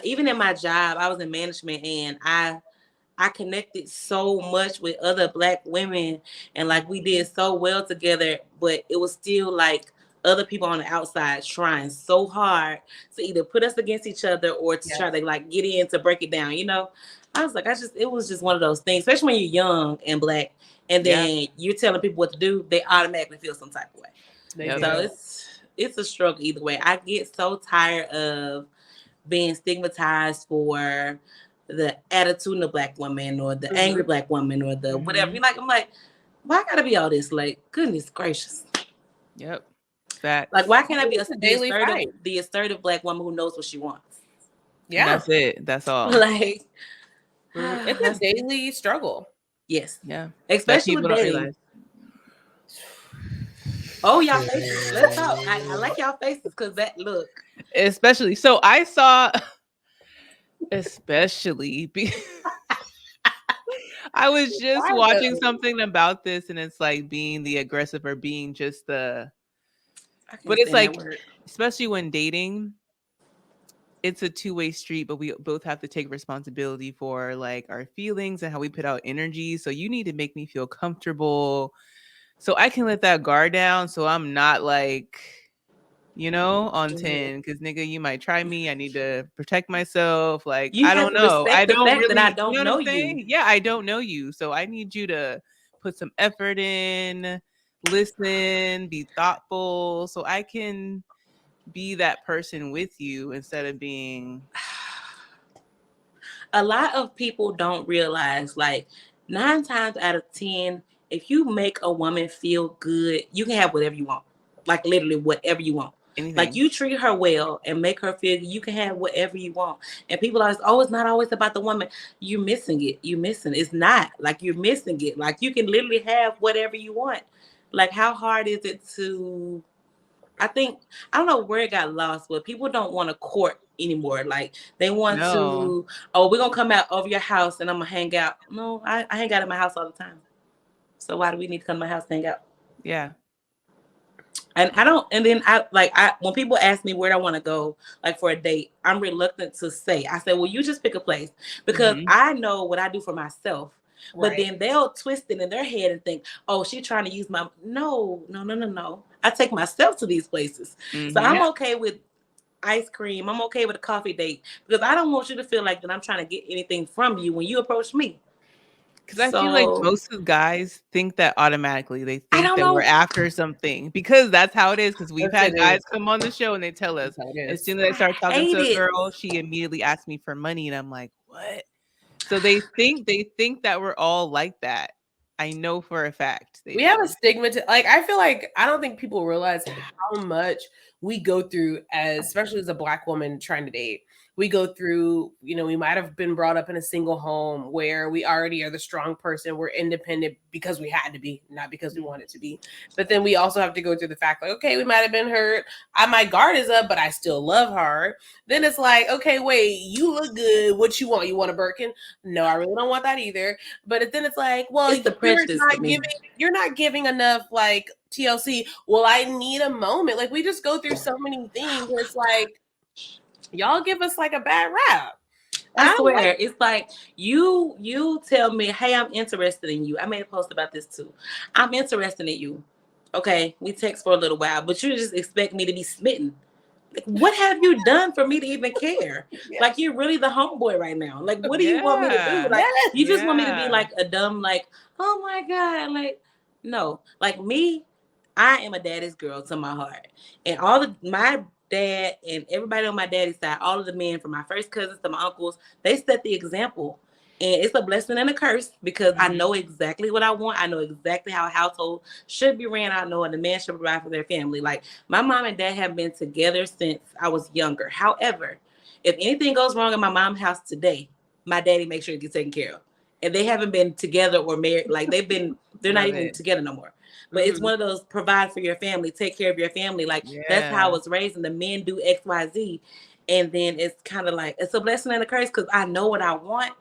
even in my job, I was in management and I connected so much with other Black women and like we did so well together, but it was still like other people on the outside trying so hard to either put us against each other or to try to like get in to break it down, you know? I was like, it was just one of those things, especially when you're young and Black and then you're telling people what to do, they automatically feel some type of way. So it's a struggle either way. I get so tired of being stigmatized for the attitude of the Black woman or the angry Black woman or the whatever. I'm like, why I gotta be all this? Like, goodness gracious. Yep. That like, why can't I be the assertive Black woman who knows what she wants? Yeah, that's it. That's all. Like, it's a daily struggle. Yes. Yeah. Especially with dating. Oh, y'all faces. Let's talk. I like y'all faces because that look. Especially. So I saw. Especially. I was just watching something about this, and it's like being the aggressive or being just the. But it's like, especially when dating, it's a two-way street, but we both have to take responsibility for like our feelings and how we put out energy. So you need to make me feel comfortable so I can let that guard down. So I'm not like, on 10, because nigga, you might try me. I need to protect myself. Like, I don't know. I don't really know you. Yeah, I don't know you. So I need you to put some effort in. Listen, be thoughtful, so I can be that person with you instead of being. A lot of people don't realize, like 9 times out of 10, if you make a woman feel good, you can have whatever you want. Like literally whatever you want. Anything. Like, you treat her well and make her feel you can have whatever you want. And people are like, oh, it's not always about the woman. You're missing it. You're missing it. It's not. Like, you're missing it. Like, you can literally have whatever you want. Like, how hard is it to... I don't know where it got lost, but people don't want to court anymore. Like, they want to, oh, we're going to come out of your house and I'm going to hang out. No, I hang out at my house all the time. So why do we need to come to my house and hang out? Yeah. And then when people ask me where I want to go, like for a date, I'm reluctant to say. I say, well, you just pick a place, because I know what I do for myself. Right. But then they'll twist it in their head and think, oh, she's trying to use my... No. I take myself to these places. So I'm okay with ice cream. I'm okay with a coffee date, because I don't want you to feel like that I'm trying to get anything from you when you approach me. Because I feel like most of the guys think that automatically. They think that we're after something, because that's how it is. Because we've had guys come on the show and they tell us, as soon as I start talking to a girl, she immediately asks me for money. And I'm like, what? So they think that we're all like that. I know for a fact. We have a stigma to, like, I feel like, I don't think people realize how much we go through, especially as a Black woman trying to date. We go through, we might have been brought up in a single home where we already are the strong person. We're independent because we had to be, not because we wanted to be. But then we also have to go through the fact, like, okay, we might have been hurt. My guard is up, but I still love her. Then it's like, okay, wait, you look good. What you want? You want a Birkin? No, I really don't want that either. But then it's like, well, you're not giving enough, like, TLC. Well, I need a moment. Like, we just go through so many things. It's like, y'all give us like a bad rap. I swear, it's like you tell me, hey, I'm interested in you. I made a post about this too. I'm interested in you. Okay, we text for a little while, but you just expect me to be smitten. Like, what have you done for me to even care? Like, you're really the homeboy right now. Like, what do you want me to do? Like, you just want me to be like a dumb, like, oh my God, like, no. Like, me, I am a daddy's girl to my heart, and my dad and everybody on my daddy's side, all of the men, from my first cousins to my uncles, they set the example. And it's a blessing and a curse, because I know exactly what I want. I know exactly how a household should be ran. I know, and the man should provide for their family. Like, my mom and dad have been together since I was younger. However, if anything goes wrong in my mom's house today, my daddy makes sure it gets taken care of. And they haven't been together or married. Like, they're not even together no more. But it's one of those, provide for your family, take care of your family. Like, that's how I was raised. And the men do X, Y, Z. And then it's kind of like, it's a blessing and a curse, because I know what I want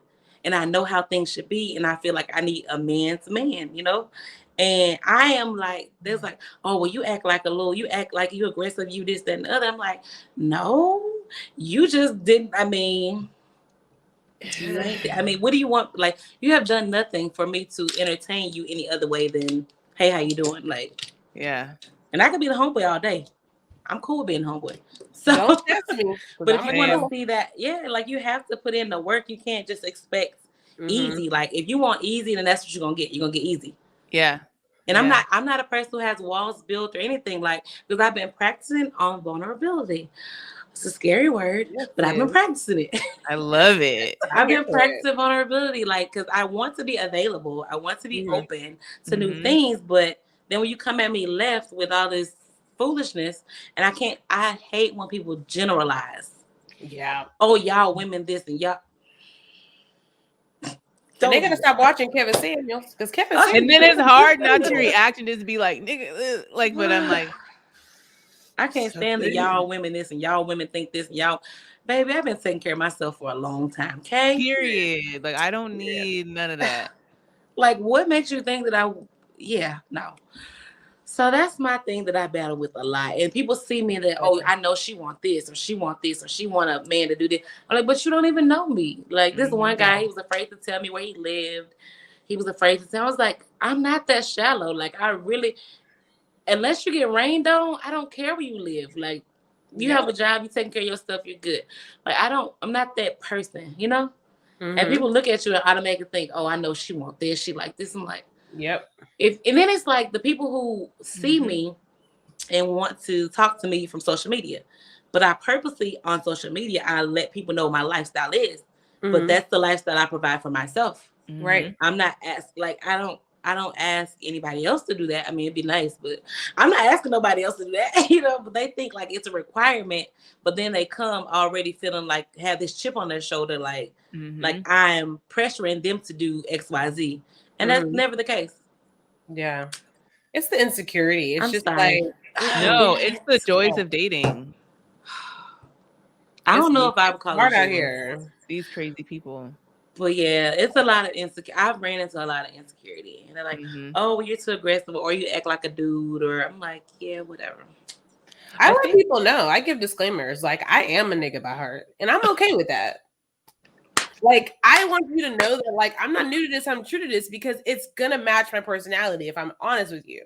and I know how things should be. And I feel like I need a man's man, And I am like, there's like, oh, well, you act like you act like you aggressive, you this, that, and the other. I'm like, no, you just didn't. I mean, what do you want? Like, you have done nothing for me to entertain you any other way than, hey, how you doing? Like, yeah. And I could be the homeboy all day. I'm cool with being homeboy. So, don't test me. But if you want to see that, like, you have to put in the work. You can't just expect easy. Like, if you want easy, then that's what you're gonna get. You're gonna get easy. Yeah. And I'm not a person who has walls built or anything, like, because I've been practicing on vulnerability. It's a scary word, but I've been practicing it. I love it. I've been practicing vulnerability, like, because I want to be available. I want to be open to new things. But then when you come at me left with all this foolishness, and I hate when people generalize. Yeah. Oh, y'all women this and y'all. And they gotta stop watching Kevin Samuels, because Kevin Samuels. And then it's hard not to react and just be like, nigga, like, but I'm like, I can't stand the y'all women this and y'all women think this and y'all. Baby, I've been taking care of myself for a long time, okay? Period. Like, I don't need none of that. Like, what makes you think that no. So that's my thing that I battle with a lot. And people see me that, oh, I know she want this, or she want this, or she want a man to do this. I'm like, but you don't even know me. Like, this one guy, he was afraid to tell me where he lived. He was afraid to tell. I was like, I'm not that shallow. Like, I really... Unless you get rained on, I don't care where you live. Like, you have a job, you taking care of your stuff, you're good. Like, I'm not that person, And people look at you and automatically think, oh, I know she want this, she like this. I'm like, yep. And then it's like the people who see me and want to talk to me from social media. But I purposely, on social media, I let people know my lifestyle is. But that's the lifestyle I provide for myself. Right. I'm not I I don't ask anybody else to do that. I mean, it'd be nice, but I'm not asking nobody else to do that, but they think like it's a requirement, but then they come already feeling like have this chip on their shoulder, like I'm pressuring them to do XYZ. And that's never the case. Yeah. It's the insecurity. It's just sorry. like no, it's the joys of dating. I don't know if I would call it out here. These crazy people. But yeah, it's a lot of insecurity. I've ran into a lot of insecurity. And they're like, oh, well, you're too aggressive or you act like a dude. Or I'm like, yeah, whatever. I let people know. I give disclaimers. Like, I am a nigga by heart. And I'm okay with that. Like, I want you to know that, like, I'm not new to this. I'm true to this because it's going to match my personality if I'm honest with you.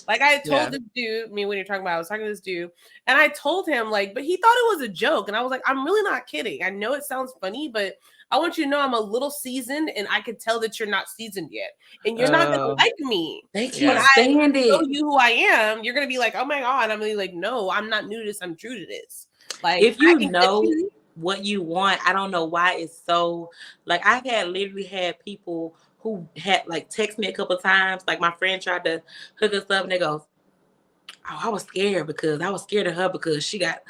Like, I told this dude, when you're talking about, I was talking to this dude, and I told him, like, but he thought it was a joke. And I was like, I'm really not kidding. I know it sounds funny, but I want you to know I'm a little seasoned, and I can tell that you're not seasoned yet. And you're not going to like me. They can't stand it. Show you who I am, you're going to be like, oh my God. I'm really like, no, I'm not new to this. I'm true to this. Like, if you know what you want, I don't know why it's so, like, I've literally had people who had like text me a couple of times. Like my friend tried to hook us up and they go, oh, I was scared because I was scared of her because she got,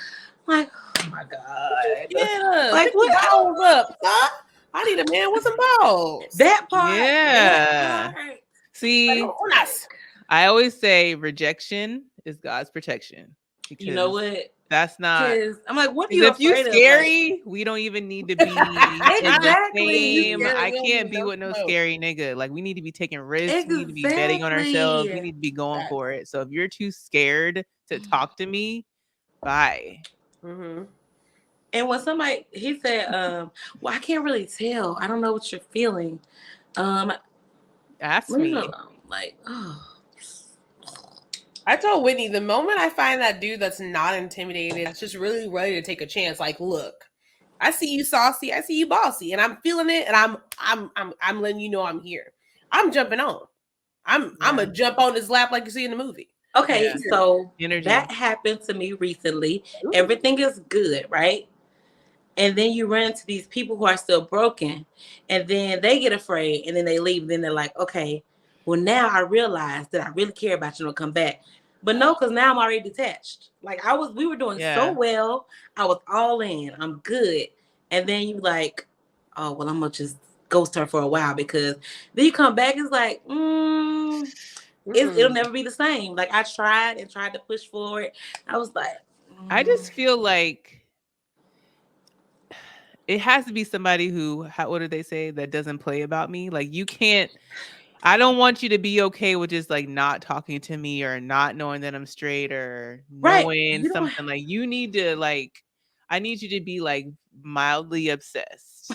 I'm like, oh my God. Yeah. Like what balls up, huh? I need a man with some balls. That part. Yeah. That part. See, I always say rejection is God's protection. You know what? That's not. I'm like, what are you? If you're scary, like, we don't even need to be exactly. I can't be with no scary nigga. Like, we need to be taking risks. We need to be betting on ourselves. We need to be going for it. So if you're too scared to talk to me, bye. And when somebody he said, well, I can't really tell. I don't know what you're feeling. Ask me. Like, oh. I told Whitney, the moment I find that dude that's not intimidated, it's just really ready to take a chance. Like, look, I see you saucy, I see you bossy, and I'm feeling it, and I'm letting you know I'm here. I'm jumping on. I'm gonna jump on his lap like you see in the movie. Okay, so that happened to me recently. Ooh. Everything is good, right? And then you run into these people who are still broken, and then they get afraid, and then they leave. And then they're like, okay, well, now I realize that I really care about you and come back. But no, because now I'm already detached. Like we were doing so well. I was all in. I'm good. And then you like, oh, well, I'm going to just ghost her for a while because then you come back. It's like, it'll never be the same. Like I tried to push forward. I was like, I just feel like it has to be somebody who, what do they say, that doesn't play about me. Like you can't. I don't want you to be okay with just like not talking to me or not knowing that I'm straight or knowing something. Like you need to like, I need you to be like mildly obsessed.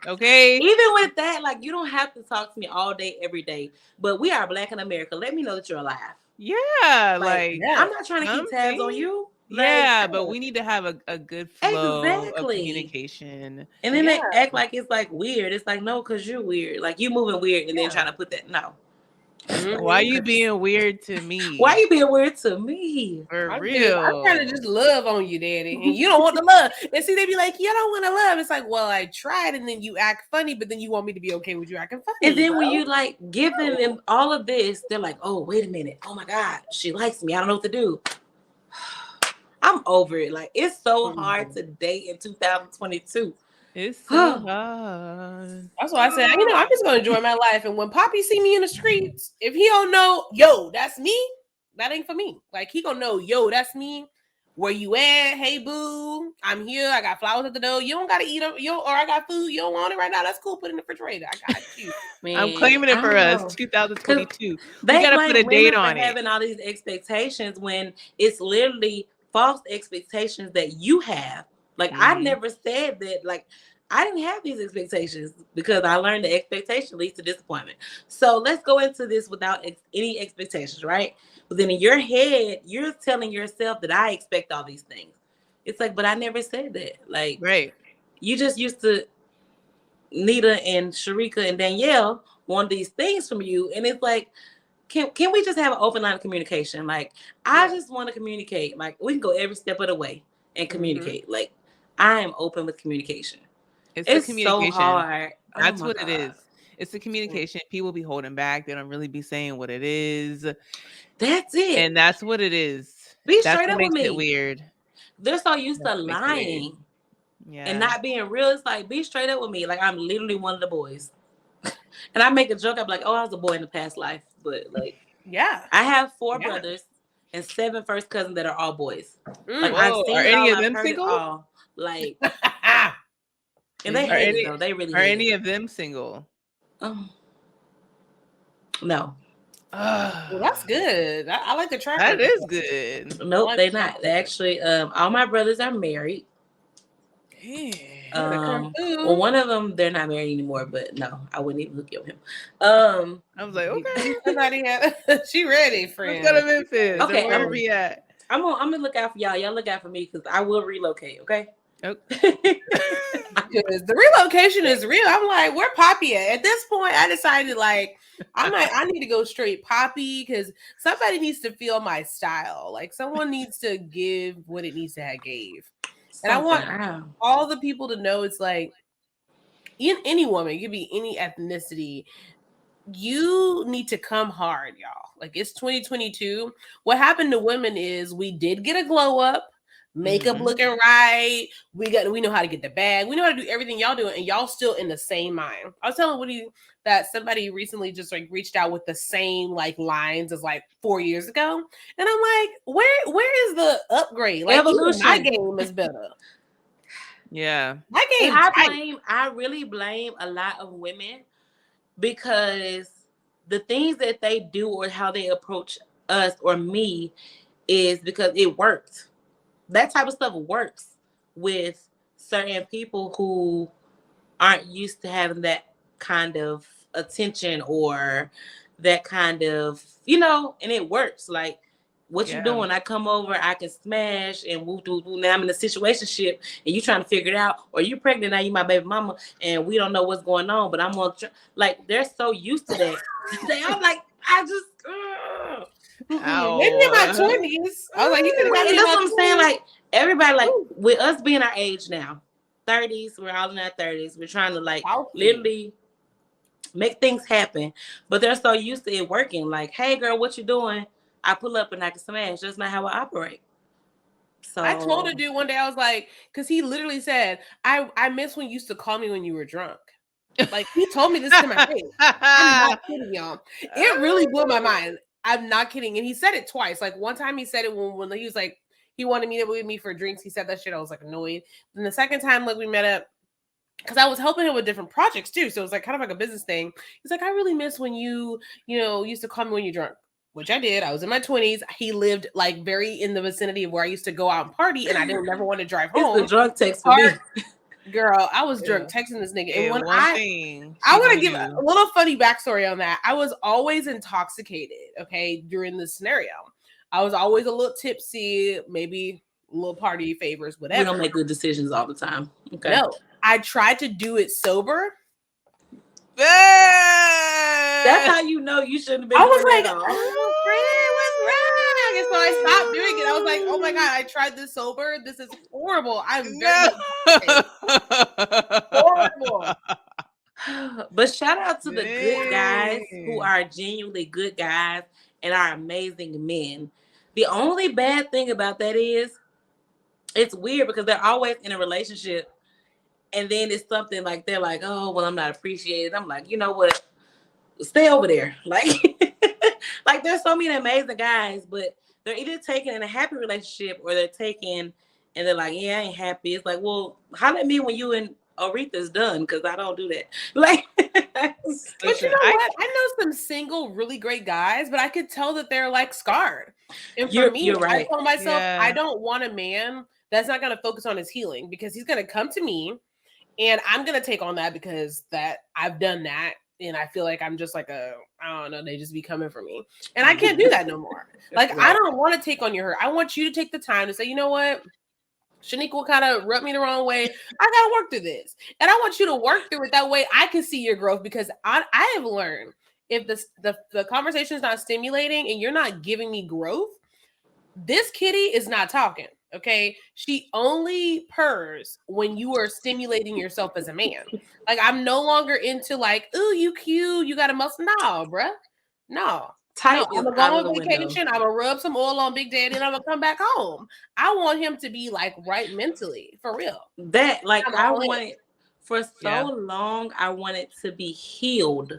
Okay. Even with that, like you don't have to talk to me all day, every day. But we are Black in America. Let me know that you're alive. Yeah. I'm not trying to keep tabs on you. Yeah, but we need to have a good flow of communication. And then they act like it's like weird. It's like, no, because you're weird. Like you moving weird and then trying to put that. No. Why are you being weird to me? Why are you being weird to me? For real. I'm trying to just love on you, daddy. And you don't want the love. And see, they be like, you don't want to love. It's like, well, I tried. And then you act funny, but then you want me to be okay with you acting funny. And then when you like giving them all of this, they're like, oh, wait a minute. Oh my God, she likes me. I don't know what to do. I'm over it. Like it's so hard to date in 2022. It's so hard. That's why I said, I'm just gonna enjoy my life. And when Poppy see me in the streets, if he don't know, yo, that's me, that ain't for me. Like he gonna know, yo, that's me. Where you at? Hey boo, I'm here. I got flowers at the door. You don't gotta eat them, or I got food. You don't want it right now. That's cool. Put it in the refrigerator. I got you. Man, I'm claiming it for us. 2022. We gotta put a date on it. Having all these expectations when it's literally false expectations that you have. Like I never said that. Like I didn't have these expectations because I learned the expectation leads to disappointment. So let's go into this without any expectations, right? But then in your head, you're telling yourself that I expect all these things. It's like, but I never said that. Like, right? You just used to. Nita and Sharika and Danielle want these things from you, and it's like. Can we just have an open line of communication? Like, I just want to communicate. Like, we can go every step of the way and communicate. Like, I am open with communication. It's communication. So hard. That's what it is. It's the communication. People be holding back. They don't really be saying what it is. That's it. And that's what it is. Be That's straight what up with makes me. it weird. They're so used to lying and not being real. It's like, be straight up with me. Like, I'm literally one of the boys. And I make a joke. I'm like, oh, I was a boy in the past life. But like, yeah, I have 4 brothers and 7 first cousins that are all boys. Like, I've seen are any of them single? Like, and they hate it though. They really are any of them single? No. Well, that's good. I like the track. That is good. Nope, they're not. They actually, all my brothers are married. Well, one of them, they're not married anymore, but no, I wouldn't even hook you up with him. I was like, okay. Somebody she ready, friend. Let's go to Memphis. Okay, where are we at? I'm gonna look out for y'all. Y'all look out for me because I will relocate, okay? Because the relocation is real. I'm like, where Poppy at this point? I decided like I need to go straight Poppy because somebody needs to feel my style. Like someone needs to give what it needs to have gave. And I want all the people to know it's like any woman, it could be any ethnicity. You need to come hard, y'all. Like it's 2022. What happened to women is we did get a glow up. Makeup looking right. We know how to get the bag. We know how to do everything y'all do, and y'all still in the same mind. I was telling Woody that somebody recently just like reached out with the same like lines as like 4 years ago, and I'm like, where is the upgrade? Like evolution. My game is better. Yeah, my game. I really blame a lot of women because the things that they do or how they approach us or me is because it worked. That type of stuff works with certain people who aren't used to having that kind of attention or that kind of, and it works. Like, what you doing? I come over, I can smash and woo doo doo. Now I'm in a situationship and you trying to figure it out, or you pregnant now, you my baby mama, and we don't know what's going on, but I'm gonna like they're so used to that. I'm like, I just maybe in my 20s. I was like, you could that's what I'm saying. Like everybody, like with us being our age now, 30s, we're all in our 30s. We're trying to like literally make things happen, but they're so used to it working. Like, hey girl, what you doing? I pull up and I can smash. That's not how I operate. So I told a dude one day, I was like, because he literally said, I miss when you used to call me when you were drunk. Like he told me this to my face. I'm not kidding, y'all. It really blew my mind. I'm not kidding. And he said it twice. Like one time he said it when he was like, he wanted to meet up with me for drinks. He said that shit. I was like annoyed. Then the second time, like we met up, because I was helping him with different projects too. So it was like kind of like a business thing. He's like, I really miss when you used to call me when you're drunk. Which I did. I was in my 20s. He lived like very in the vicinity of where I used to go out and party, and I didn't never want to drive home. It's the drunk text for me. Girl, I was drunk texting this nigga. And when I want to give a little funny backstory on that. I was always intoxicated, okay, during this scenario. I was always a little tipsy, maybe a little party favors, whatever. We don't make good decisions all the time. Okay. No, I tried to do it sober. That's how you know you shouldn't have been. I was like, oh, friend, what's wrong? And so I stopped doing it. I was like, oh my God, I tried this sober. This is horrible. I'm very horrible. But shout out to the good guys who are genuinely good guys and are amazing men. The only bad thing about that is it's weird because they're always in a relationship. And then it's something like they're like, oh, well, I'm not appreciated. I'm like, you know what? Stay over there. Like, like there's so many amazing guys, but they're either taken in a happy relationship or they're taken and they're like, yeah, I ain't happy. It's like, well, holler at me when you and Aretha's done, because I don't do that. Like, but you know what? I know some single, really great guys, but I could tell that they're like scarred. And for me, you're right. I told myself, I don't want a man that's not going to focus on his healing, because he's going to come to me and I'm going to take on that because that I've done that. And I feel like I'm just like I don't know, they just be coming for me. And I can't do that no more. Like, I don't want to take on your hurt. I want you to take the time to say, you know what? Shaniqua kind of rubbed me the wrong way. I got to work through this. And I want you to work through it. That way I can see your growth, because I have learned if the conversation is not stimulating and you're not giving me growth, this kitty is not talking. Okay, she only purrs when you are stimulating yourself as a man. Like, I'm no longer into like, ooh, you cute, you got a muscle. No, bruh. No. Type I'm gonna go on vacation. I'm gonna rub some oil on Big Daddy, and I'm gonna come back home. I want him to be like right mentally, for real. That like I wanted for so long. I wanted to be healed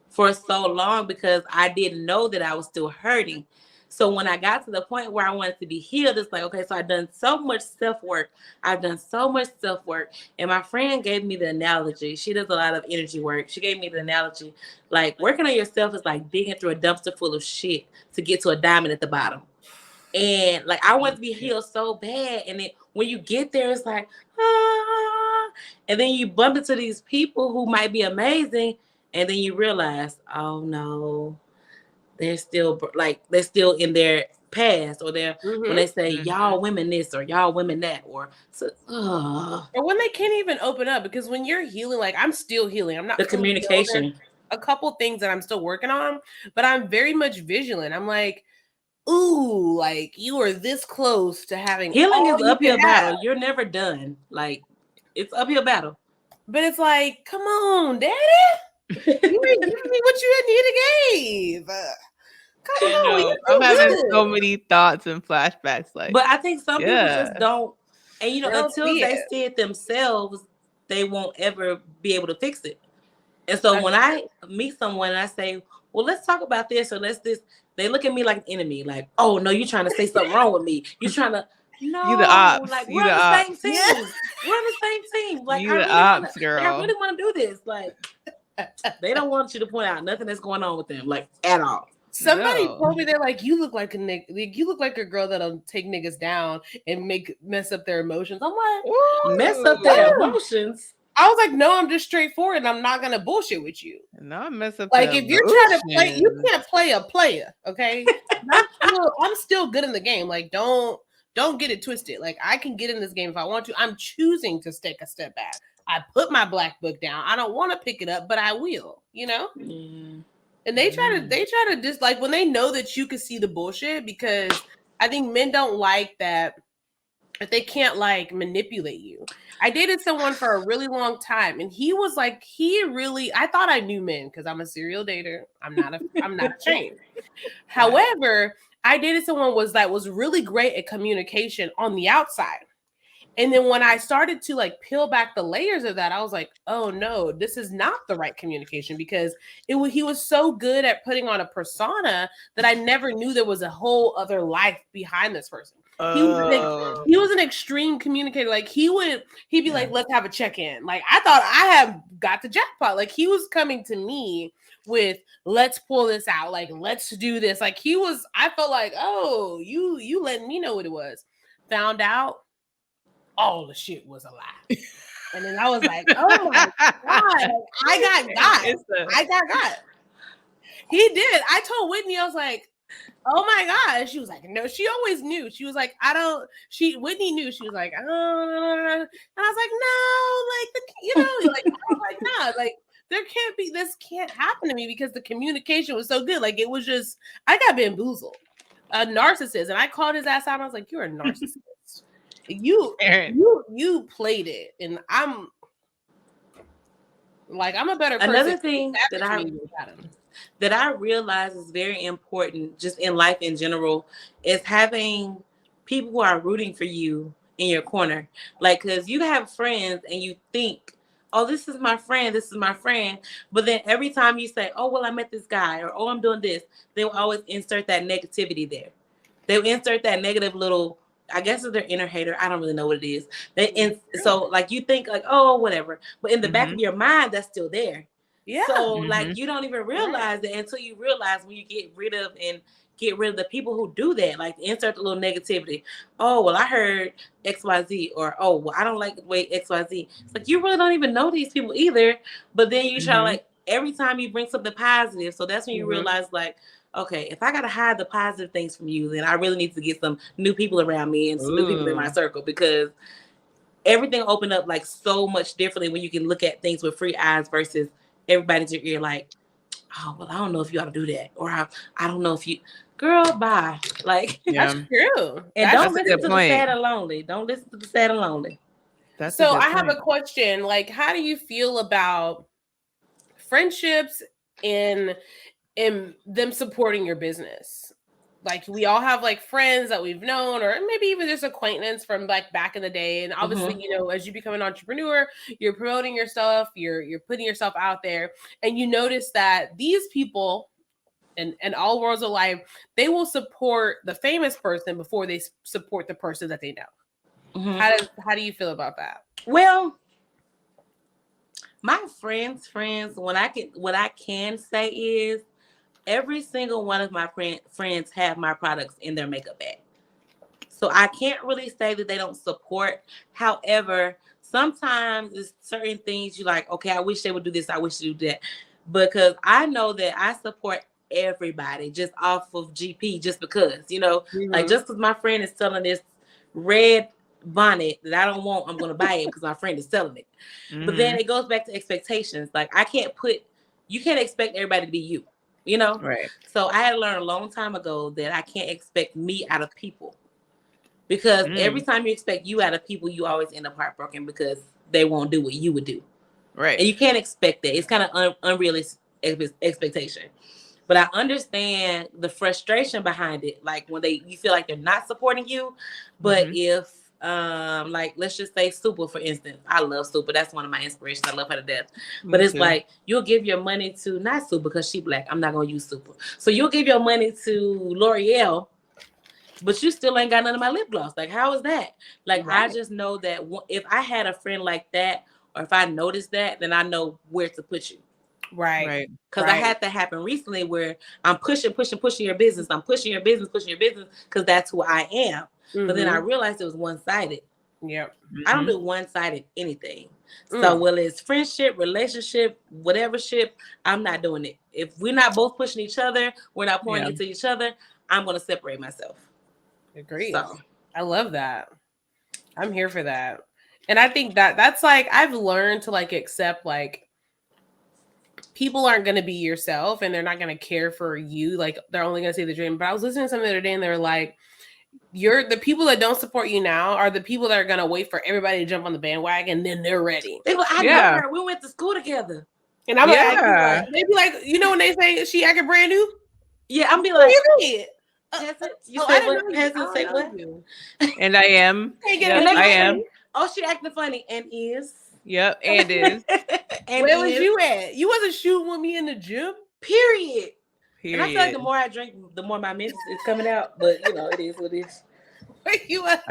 for so long because I didn't know that I was still hurting. So when I got to the point where I wanted to be healed, it's like, okay, so I've done so much self-work. I've done so much self-work. And my friend gave me the analogy. She does a lot of energy work. She gave me the analogy, like working on yourself is like digging through a dumpster full of shit to get to a diamond at the bottom. And like, I want to be healed so bad. And then when you get there, it's like, ah, and then you bump into these people who might be amazing. And then you realize, oh no, they're still in their past, or they're when they say y'all women this or y'all women that, or when they can't even open up, because when you're healing, like I'm still healing. I'm not the communication. A couple things that I'm still working on, but I'm very much vigilant. I'm like, ooh, like you are this close to having healing is uphill battle. You're never done. Like it's uphill battle. But it's like, come on, Daddy. You ain't giving me what you need to give. Come on, I'm having so many thoughts and flashbacks. Like, but I think some people just don't, and until they see it themselves, they won't ever be able to fix it. And so when I meet someone and I say, "Well, let's talk about this," or "Let's this," they look at me like an enemy. Like, "Oh no, you're trying to say something wrong with me. You're trying to." No, you the ops. Like we're on the same team. Yes. We're on the same team. Like you the ops, girl. I really want to do this. Like they don't want you to point out nothing that's going on with them, like at all. Somebody told me they're like, you look like a nigga. Like, you look like a girl that'll take niggas down and mess up their emotions. I'm like, mess up their emotions. I was like, no, I'm just straightforward. And I'm not gonna bullshit with you. No, I mess up. Like if you're trying to play, you can't play a player. Okay, I'm still good in the game. Like don't get it twisted. Like I can get in this game if I want to. I'm choosing to take a step back. I put my black book down. I don't want to pick it up, but I will. You know. Mm. And they try to just like when they know that you can see the bullshit, because I think men don't like that if they can't like manipulate you. I dated someone for a really long time, and he was like, I thought I knew men because I'm a serial dater. I'm not ashamed. However, I dated someone that was really great at communication on the outside. And then when I started to like peel back the layers of that, I was like, oh no, this is not the right communication, because he was so good at putting on a persona that I never knew there was a whole other life behind this person. He was an extreme communicator. Like he'd be like, let's have a check-in. Like I thought I had got the jackpot. Like he was coming to me with, let's pull this out. Like, let's do this. Like I felt like, oh, you letting me know what it was. Found out all the shit was a lie. And then I was like, oh my God, I got got. He did. I told Whitney, I was like, oh my God. She was like, no, she always knew. She was like, Whitney knew. She was like, and I was like, no, like, I was like, nah, like, this can't happen to me, because the communication was so good. Like, it was just, I got bamboozled. A narcissist. And I called his ass out. And I was like, you're a narcissist. Erin, you played it, and I'm a better person. Another thing that I realize is very important just in life in general is having people who are rooting for you in your corner. Like, because you have friends and you think, oh, this is my friend. But then every time you say, oh, well, I met this guy, or oh, I'm doing this, they will always insert that negativity there. They'll insert that negative little, I guess it's their inner hater. I don't really know what it is. So like you think like, oh, whatever. But in the back of your mind, that's still there. Yeah. So like you don't even realize it until you realize when you get rid of the people who do that, like insert the little negativity. Oh, well, I heard XYZ, or oh, well, I don't like the way XYZ. It's like you really don't even know these people either. But then you try like every time you bring something positive. So that's when you realize like, okay, if I got to hide the positive things from you, then I really need to get some new people around me and some new people in my circle, because everything opened up like so much differently when you can look at things with free eyes versus everybody's in your ear like, oh, well, I don't know if you ought to do that. Or I don't know if you, girl, bye. Like, that's true. And don't listen to the sad and lonely. Don't listen to the sad and lonely. So I have a question. Like, how do you feel about friendships in them supporting your business? Like, we all have like friends that we've known, or maybe even just acquaintance from like back in the day. And obviously, you know, as you become an entrepreneur, you're promoting your stuff, you're putting yourself out there, and you notice that these people in all worlds of life, they will support the famous person before they support the person that they know. How do you feel about that? Well, my friends, what I can say is every single one of my friends have my products in their makeup bag. So I can't really say that they don't support. However, sometimes it's certain things you like, okay, I wish they would do this, I wish they would do that. Because I know that I support everybody just off of GP, just because, you know, like just because my friend is selling this red bonnet that I don't want, I'm going to buy it because my friend is selling it. But then it goes back to expectations. Like, you can't expect everybody to be you, you know? Right. So I had to learn a long time ago that I can't expect me out of people, because every time you expect you out of people, you always end up heartbroken because they won't do what you would do. Right. And you can't expect that. It's kind of unrealistic expectation. But I understand the frustration behind it. Like when you feel like they're not supporting you. But if, like, let's just say Super, for instance. I love Super. That's one of my inspirations. I love her to death. But it's like, you'll give your money to, not Super because she Black. I'm not going to use Super. So you'll give your money to L'Oreal, but you still ain't got none of my lip gloss. Like, how is that? Like, I just know that if I had a friend like that, or if I noticed that, then I know where to put you. Right. Because I had that happen recently where I'm pushing your business. I'm pushing your business because that's who I am. But then I realized it was one-sided. Yep. I don't do one-sided anything. So whether it's friendship, relationship, whatever ship, I'm not doing it. If we're not both pushing each other, we're not pouring into each other, I'm going to separate myself. Agreed. So I love that. I'm here for that. And I think that's like, I've learned to like accept, like, people aren't going to be yourself and they're not going to care for you. Like, they're only going to say the dream. But I was listening to something the other day and they were like, the people that don't support you now are the people that are going to wait for everybody to jump on the bandwagon and then they're ready. They go, I know her. We went to school together. And I'm like, they be like, you know, when they say she acting brand new? Yeah, I'm be like, peasant? You say what? Peasant say what? And I am. I am. Oh, she acting funny and is. Yep, and is. And where was you at? You wasn't shooting with me in the gym? Period. And I feel like the more I drink, the more my menses is coming out. But, you know, it is what it is. Where you at?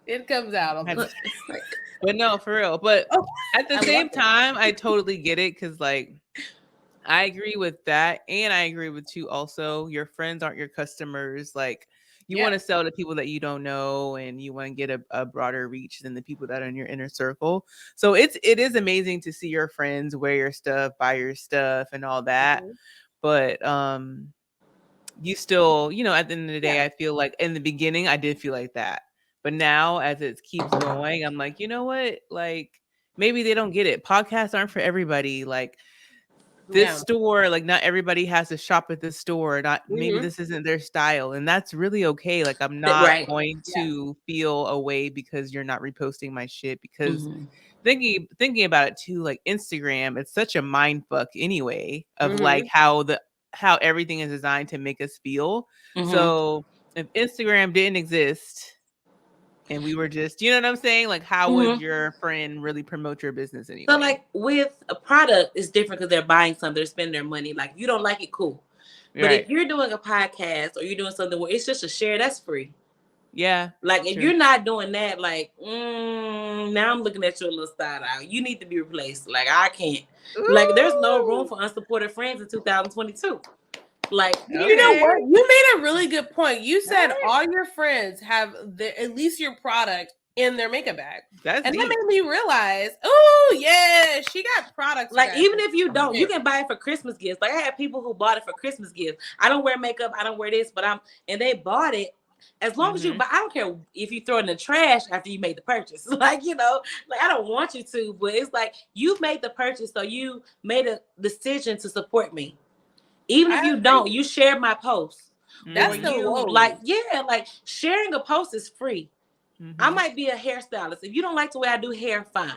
It comes out. But no, for real. But at the same time, I totally get it because, like, I agree with that. And I agree with you also. Your friends aren't your customers. Like, you want to sell to people that you don't know, and you want to get a broader reach than the people that are in your inner circle. So it is amazing to see your friends wear your stuff, buy your stuff, and all that. But you still, you know, at the end of the day, I feel like in the beginning I did feel like that. But now as it keeps going, I'm like, you know what? Like, maybe they don't get it. Podcasts aren't for everybody. Like, this store, like, not everybody has to shop at this store. Maybe this isn't their style, and that's really okay. Like, I'm not going to feel a way because you're not reposting my shit. Because thinking about it too, like, Instagram, it's such a mind fuck anyway of like how everything is designed to make us feel. So if Instagram didn't exist and we were just, you know what I'm saying? Like, how would your friend really promote your business anyway? So, like, with a product, it's different because they're buying something, they're spending their money. Like, you don't like it, cool. But if you're doing a podcast or you're doing something where it's just a share, that's free. Yeah. Like, if you're not doing that, like, now I'm looking at you a little side eye. You need to be replaced. Like, I can't. Like, there's no room for unsupported friends in 2022. Like, you know what? You made a really good point. You said all your friends have at least your product in their makeup bag. That made me realize, oh yeah, she got products. Like, even if you don't, you can buy it for Christmas gifts. Like, I had people who bought it for Christmas gifts. I don't wear makeup, I don't wear this, but and they bought it. As long as you buy, I don't care if you throw it in the trash after you made the purchase. Like, you know, like, I don't want you to, but it's like, you've made the purchase, so you made a decision to support me. Even if you don't, you shared my post. That's the whoa. Like sharing a post is free. I might be a hairstylist. If you don't like the way I do hair, fine.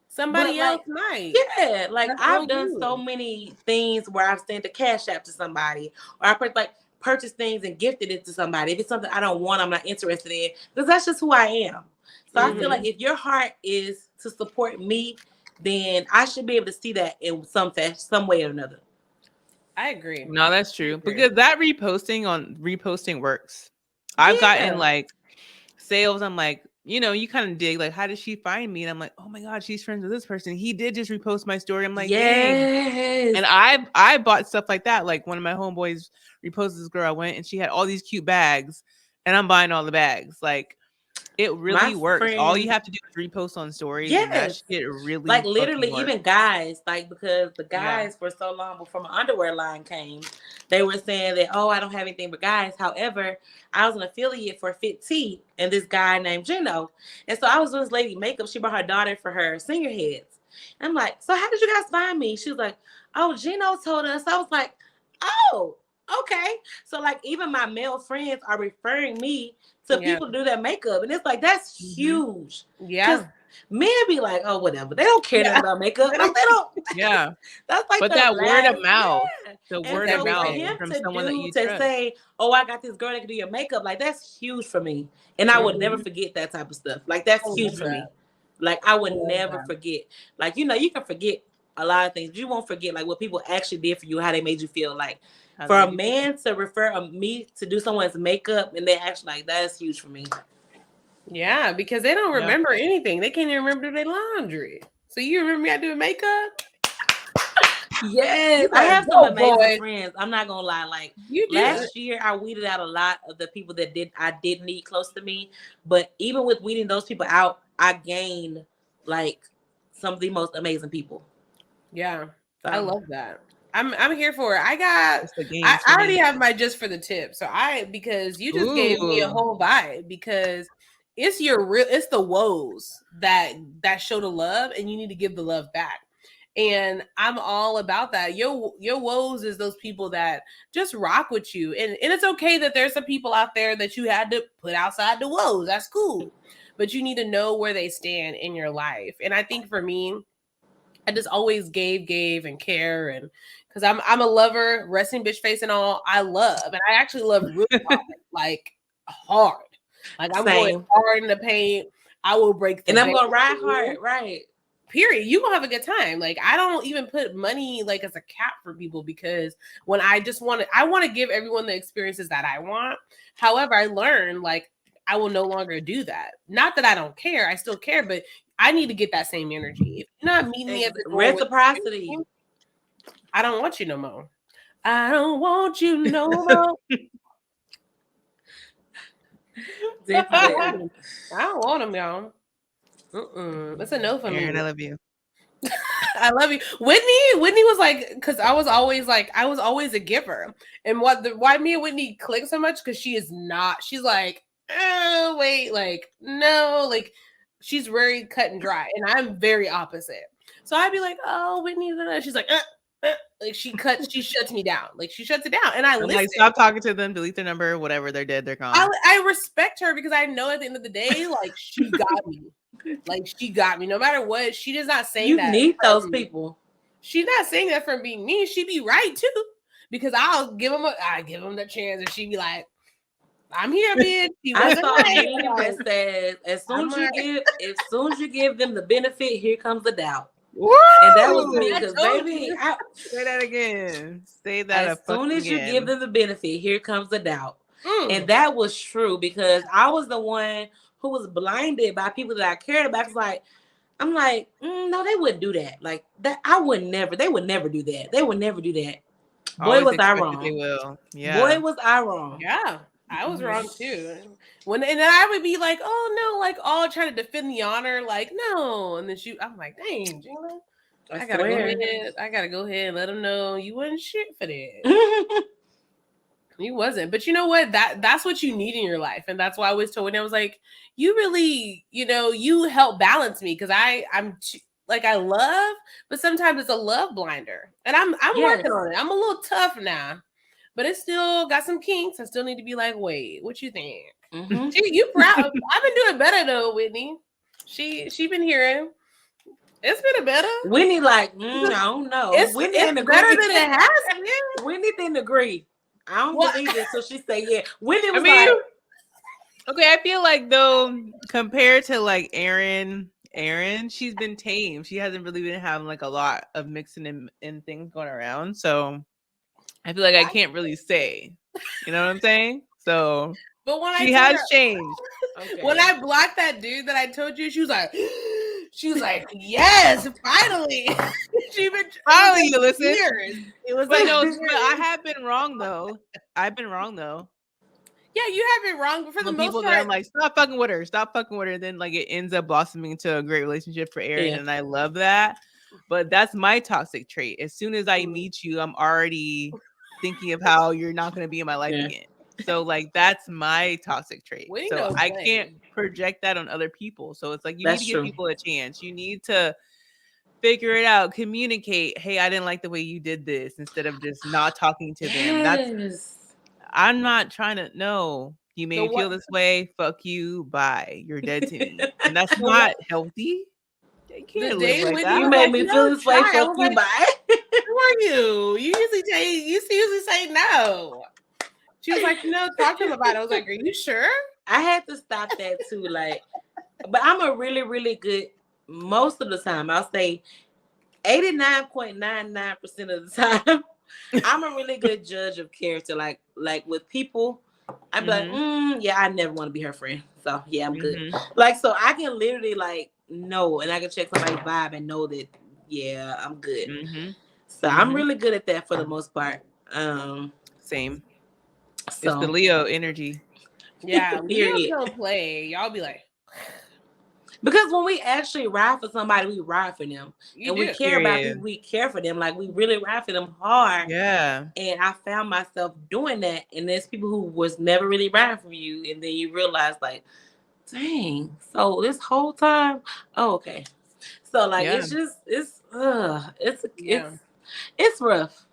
Somebody else might. Yeah, like I've done so many things where I've sent a cash app to somebody, or I purchased things and gifted it to somebody. If it's something I don't want, I'm not interested in, because that's just who I am. So I feel like if your heart is to support me, then I should be able to see that in some fashion, some way or another. I agree. No, that's true. Because that reposting works. I've gotten like sales. I'm like, you kind of dig like, how did she find me? And I'm like, oh my God, she's friends with this person. He did just repost my story. I'm like, dang. And I bought stuff like that. Like one of my homeboys reposted this girl I went and she had all these cute bags and I'm buying all the bags. Like it really works. All you have to do is repost on stories. And that shit really like literally even guys, like because the guys for so long before my underwear line came, they were saying that, oh, I don't have anything but guys. However, I was an affiliate for Fit Tea and this guy named Gino. And so I was doing this lady makeup. She brought her daughter for her senior heads. And I'm like, so how did you guys find me? She was like, oh, Gino told us. I was like, oh, okay. So like even my male friends are referring me to people to do their makeup. And it's like, that's huge. Yeah. Men be like, oh, whatever. They don't care about makeup. They don't. Yeah. That's like but that word of mouth. The and word so of mouth from someone that you to trust. say, oh, I got this girl that can do your makeup. Like that's huge for me. And I would never forget that type of stuff. Like that's huge for me. Like I would never forget. Like, you can forget a lot of things. You won't forget like what people actually did for you, how they made you feel. Like for a man to refer me to do someone's makeup and they actually like that's huge for me. Yeah, because they don't remember anything. They can't even remember their laundry. So you remember me I doing makeup? Yes, I have some amazing friends. I'm not gonna lie. Like last year, I weeded out a lot of the people that I did need close to me. But even with weeding those people out, I gained like some of the most amazing people. Yeah, I love that. I'm here for it. I already have my just for the tip. So because you just gave me a whole vibe because it's it's the woes that show the love and you need to give the love back. And I'm all about that. Your woes is those people that just rock with you. And it's okay that there's some people out there that you had to put outside the woes. That's cool. But you need to know where they stand in your life. And I think for me, I just always gave and care, and because I'm a lover, resting bitch face and all. I love, and I actually love really hard, like hard. Like I'm going hard in the paint. I will break the and I'm gonna ride hard, right? Period. You gonna have a good time. Like I don't even put money like as a cap for people because when I want to give everyone the experiences that I want. However, I learned like I will no longer do that. Not that I don't care. I still care, but I need to get that same energy. If you're not meeting me at the reciprocity, I don't want you no more. I don't want you no more. Definitely. I don't want them, y'all. That's a no for me. Erin, I love you. I love you. Whitney was like, because I was always a giver. And why me and Whitney click so much? Because she is not. She's like, oh, wait, like, no, like, she's very cut and dry. And I'm very opposite. So I'd be like, oh, Whitney, she's like, like she shuts me down. Like she shuts it down. And I'm like, stop talking to them, delete their number, whatever, they're dead, they're gone. I respect her because I know at the end of the day, like she got me. Like she got me. No matter what, she is not saying that. You need those people. She's not saying that from being mean. She be right too. Because I give them the chance and she be like, I'm here, bitch. I saw a meme that says, as soon as you give them the benefit, here comes the doubt. Woo! And that was me because baby, say that again. Say that as soon as you give them the benefit, here comes the doubt. And that was true because I was the one who was blinded by people that I cared about. I'm like, no, they wouldn't do that. Like that, they would never do that. They would never do that. Boy, was I wrong. They will. Yeah. Boy, was I wrong. Yeah. I was wrong too. And then I would be like, oh no, like all trying to defend the honor, like no. And then I'm like, dang, Gina, I gotta go ahead and let them know you wasn't shit for that. You wasn't. But you know what? That's what you need in your life. And that's why I always told when I was like, you really, you help balance me because I'm like I love, but sometimes it's a love blinder. And I'm working on it. I'm a little tough now. but it's still got some kinks. I still need to be like, wait, what you think? Mm-hmm. You proud? I've been doing better though, Whitney. She been hearing. It's been better. Whitney like, I don't know. It's better than it has been. Whitney didn't agree. I don't believe it. So she said, yeah. Whitney was like, okay, I feel like though, compared to like Erin, she's been tame. She hasn't really been having like a lot of mixing and things going around. So I feel like I can't really say. You know what I'm saying? So but when she has changed. Okay. When I blocked that dude that I told you, she was like, yes, finally. She been finally you listen. Years. It was like, no, but I have been wrong though. I've been wrong though. Yeah, you have been wrong, but for the most part, I'm like, stop fucking with her. And then like it ends up blossoming into a great relationship for Erin, and I love that. But that's my toxic trait. As soon as I meet you, I'm already thinking of how you're not going to be in my life again. So like that's my toxic trait. So I can't project that on other people. So it's like you need to give people a chance. You need to figure it out, communicate. Hey, I didn't like the way you did this, instead of just not talking to them. I'm not trying to. No, you made me feel this way. Fuck you. Bye. You're dead to me, and that's not healthy. I can't live like that. You made me feel this way. Fuck you. Bye. Who are you? You usually say no. She was like, talk to him about it. I was like, are you sure? I had to stop that too. Like, but I'm a really, really good. Most of the time, I'll say 89.99% of the time. I'm a really good judge of character. Like with people, I'm like, I never want to be her friend. So yeah, I'm good. Like, so I can literally like know, and I can check somebody's vibe and know that, yeah, I'm good. So I'm really good at that for the most part. Same. So, it's the Leo energy. Yeah, Leos don't play. Y'all be like. Because when we actually ride for somebody, we ride for them. We care about people, we care for them. Like, we really ride for them hard. Yeah. And I found myself doing that. And there's people who was never really riding for you. And then you realize, like, dang. So this whole time, okay. So, like, it's just, it's rough.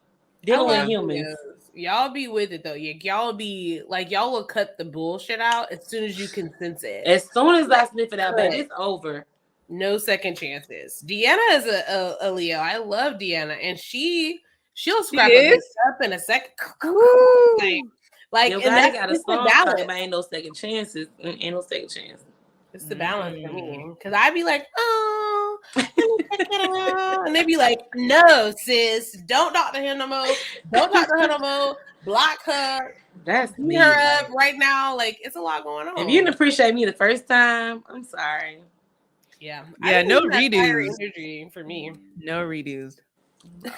Dealing with humans. Y'all be with it though. Y'all be like, y'all will cut the bullshit out as soon as you can sense it. As soon as I sniff it out, baby, it's over. No second chances. Deanna is a Leo. I love Deanna, and she'll scrap a bitch up in a second. Like, and that's got a song talking about ain't no second chances. Ain't no second chances. It's the balance for me, because I be like, oh, let me check it out. And they be like, no, sis, don't talk to her no more. Don't talk to her no more. Block her. That's me. Her up right now. Like, it's a lot going on. If you didn't appreciate me the first time, I'm sorry. Yeah. Yeah, no redos. Energy for me. No redos. No.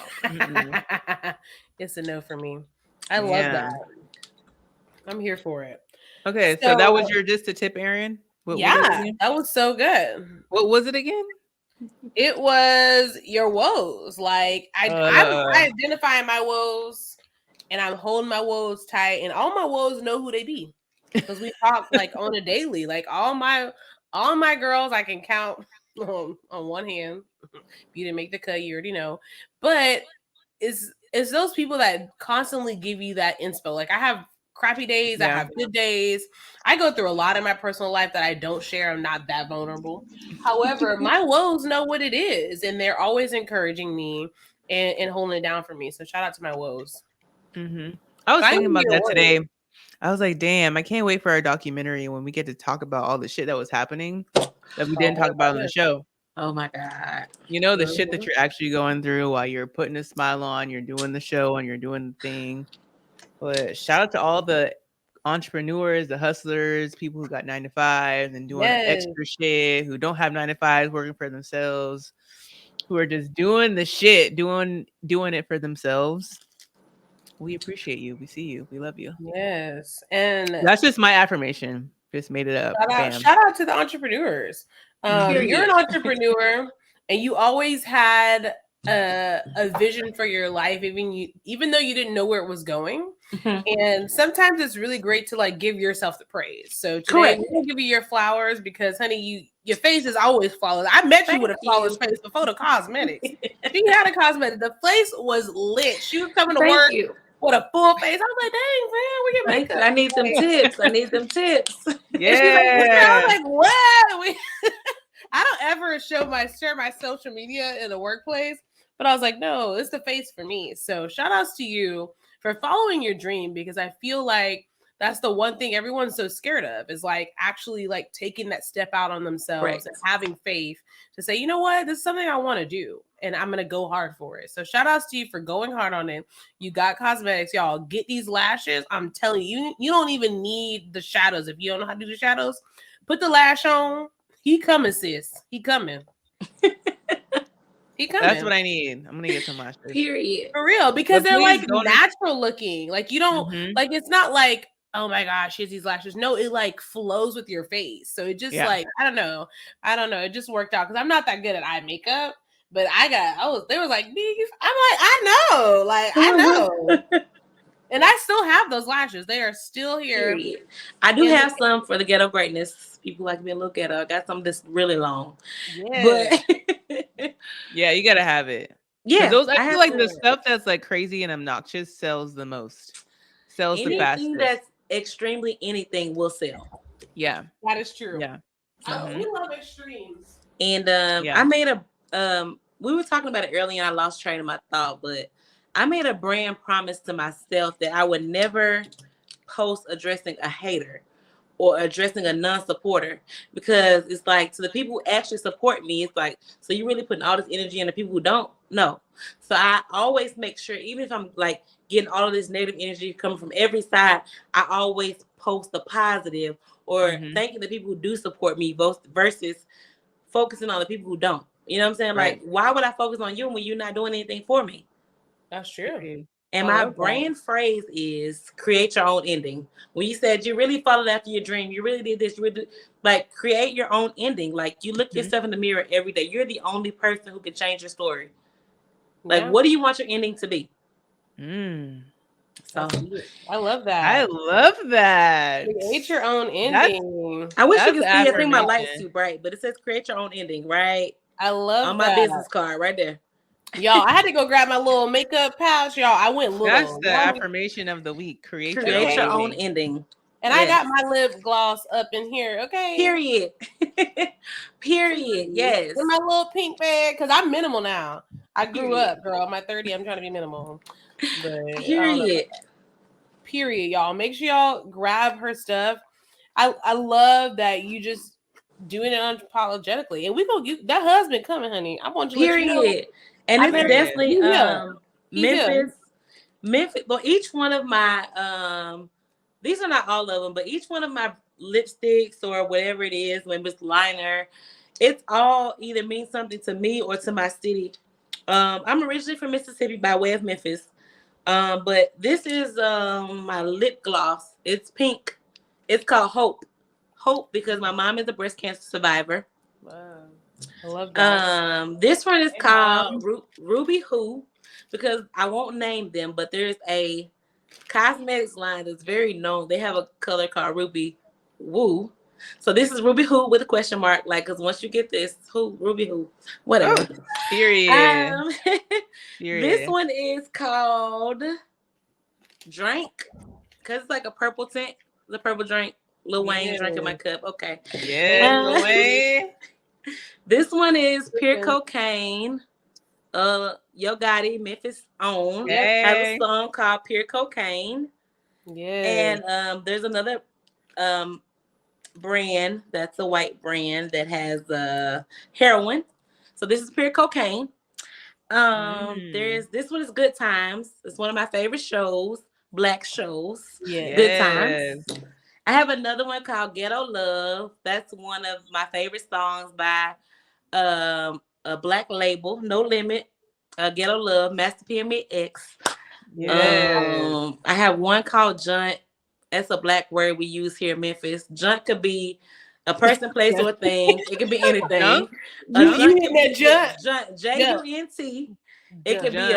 It's a no for me. I love that. I'm here for it. Okay, so that was your just to tip, Erin? What that was so good. What was it again? It was your woes. Like I'm identifying my woes, and I'm holding my woes tight, and all my woes know who they be, because we talk like on a daily. Like all my girls, I can count on one hand. If you didn't make the cut, you already know. But it's those people that constantly give you that inspo. Like I have crappy days, I have good days. I go through a lot in my personal life that I don't share. I'm not that vulnerable. However, my woes know what it is, and they're always encouraging me and holding it down for me. So shout out to my woes. I was thinking about that today. I was like, damn, I can't wait for our documentary when we get to talk about all the shit that was happening that we didn't talk about on the show. Oh my God. You know, the shit that you're actually going through while you're putting a smile on, you're doing the show and you're doing the thing. But shout out to all the entrepreneurs, the hustlers, people who got 9 to 5 and doing extra shit, who don't have 9 to 5, working for themselves, who are just doing the shit, doing it for themselves. We appreciate you. We see you. We love you. Yes. And that's just my affirmation. Just made it up. Shout out to the entrepreneurs. You're an entrepreneur, and you always had a vision for your life, even though you didn't know where it was going. And sometimes it's really great to like give yourself the praise. So today we're gonna give you your flowers, because honey, your face is always flawless. I met you with a flawless face before the cosmetics. She had a cosmetic. The face was lit. She was coming to work with a full face. I was like, dang, man, we get makeup. I need them tips. I need them tips. Yeah. I was like, what? I don't ever share my social media in the workplace, but I was like, no, it's the face for me. So shout outs to you for following your dream, because I feel like that's the one thing everyone's so scared of, is like actually like taking that step out on themselves and having faith to say, you know what, this is something I want to do and I'm going to go hard for it. So shout outs to you for going hard on it. You got cosmetics, y'all. Get these lashes. I'm telling you, you don't even need the shadows. If you don't know how to do the shadows, put the lash on. He coming, sis. He coming. He coming. That's what I need. I'm gonna get some lashes. Period. For real, because they're like natural looking. Like you don't like, it's not like, oh my gosh, here's these lashes. No, it like flows with your face. So it just like, I don't know. It just worked out because I'm not that good at eye makeup, but they were like, I'm like, I know. And I still have those lashes. They are still here. Period. I do have some for the ghetto greatness. People like me to look at. I got some that's really long. Yeah. But yeah, you gotta have it. Yeah. I feel like the stuff that's like crazy and obnoxious sells the most. Sells the fastest. Anything that's extremely anything will sell. Yeah. That is true. Yeah. We love extremes. And I made we were talking about it earlier and I lost train of my thought, but I made a brand promise to myself that I would never post addressing a hater or addressing a non-supporter, because it's like, to the people who actually support me, it's like, so you really putting all this energy in the people who don't? No. So I always make sure, even if I'm like getting all of this negative energy coming from every side, I always post the positive or thanking the people who do support me versus focusing on the people who don't. You know what I'm saying? Right. Like, why would I focus on you when you're not doing anything for me? That's true. And my brand phrase is create your own ending. When you said you really followed after your dream, you really did this, you really like create your own ending. Like you look yourself in the mirror every day. You're the only person who can change your story. Like, what do you want your ending to be? So I love that. I love that. Create your own ending. I wish you could see. I think my light's too bright, but it says create your own ending, right? I love on my business card right there. Y'all, I had to go grab my little makeup pouch. Y'all, I went little. That's the affirmation of the week. Create your own ending. And I got my lip gloss up in here. Okay. Period. Period. Yes. In my little pink bag, because I'm minimal now. I grew up, girl. I'm at 30. I'm trying to be minimal. But, period, y'all. Make sure y'all grab her stuff. I love that you just doing it unapologetically. And we gonna get that husband coming, honey. I want you to let you know. And it's definitely Memphis. Well, each one of my these are not all of them, but each one of my lipsticks or whatever it is, when it's liner, it's all either means something to me or to my city. I'm originally from Mississippi by way of Memphis. But this is my lip gloss. It's pink. It's called Hope. Hope because my mom is a breast cancer survivor. Wow. I love that. This one is called Ruby Who, because I won't name them, but there's a cosmetics line that's very known. They have a color called Ruby Woo. So this is Ruby Who with a question mark, like, because once you get this, Ruby Who, whatever. Oh, period. This one is called Drink, because it's like a purple tint, the purple drink. Lil Wayne drinking my cup. Okay. Yeah, Lil Wayne. This one is Pure Cocaine. Yo Gotti, Memphis own, has a song called Pure Cocaine. Yeah. And there's another brand that's a white brand that has heroin. So this is Pure Cocaine. There's this one is Good Times. It's one of my favorite shows, black shows. Yeah. Good Times. I have another one called Ghetto Love. That's one of my favorite songs by a black label, No Limit, Ghetto Love, Master Pyramid X. I have one called Junt. That's a black word we use here in Memphis. Junt could be a person, place, or a thing. It could be anything. Junt, J-U-N-T. It could be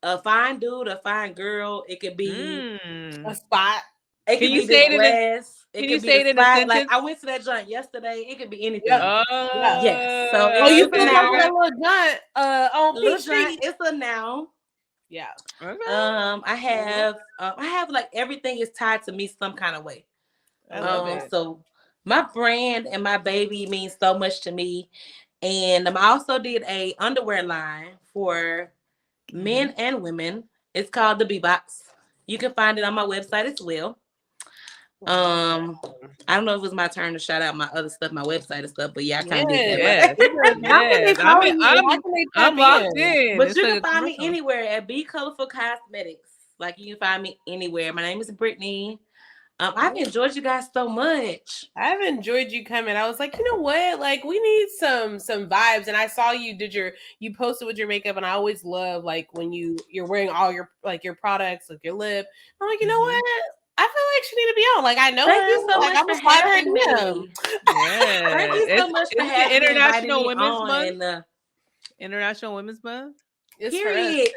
a fine dude, a fine girl. It could be a spot. It can you say it in a sentence? Like, I went to that joint yesterday. It could be anything. Yes. So you feel like that little joint on Peachtree? It's a noun. Yeah. Okay. I have like everything is tied to me some kind of way. I love it. So my brand and my baby means so much to me. And I also did a underwear line for men and women. It's called the B Box. You can find it on my website as well. I don't know if it was my turn to shout out my other stuff, my website and stuff, but yeah, I kind of did that. How can they follow you? How can they I'm locked in. But you can find me anywhere at Be Colorful Cosmetics. Like you can find me anywhere. My name is Brittany. I've enjoyed you guys so much. I've enjoyed you coming. I was like, you know what? Like, we need some vibes. And I saw you you posted with your makeup, and I always love like when you're wearing all your your products, like your lip. I'm like, you know what? I feel like she need to be on. Like, I know Thank you so much I'm for slide her having me. Yeah. Thank you so much for having International Women's Month. International Women's Month. Period.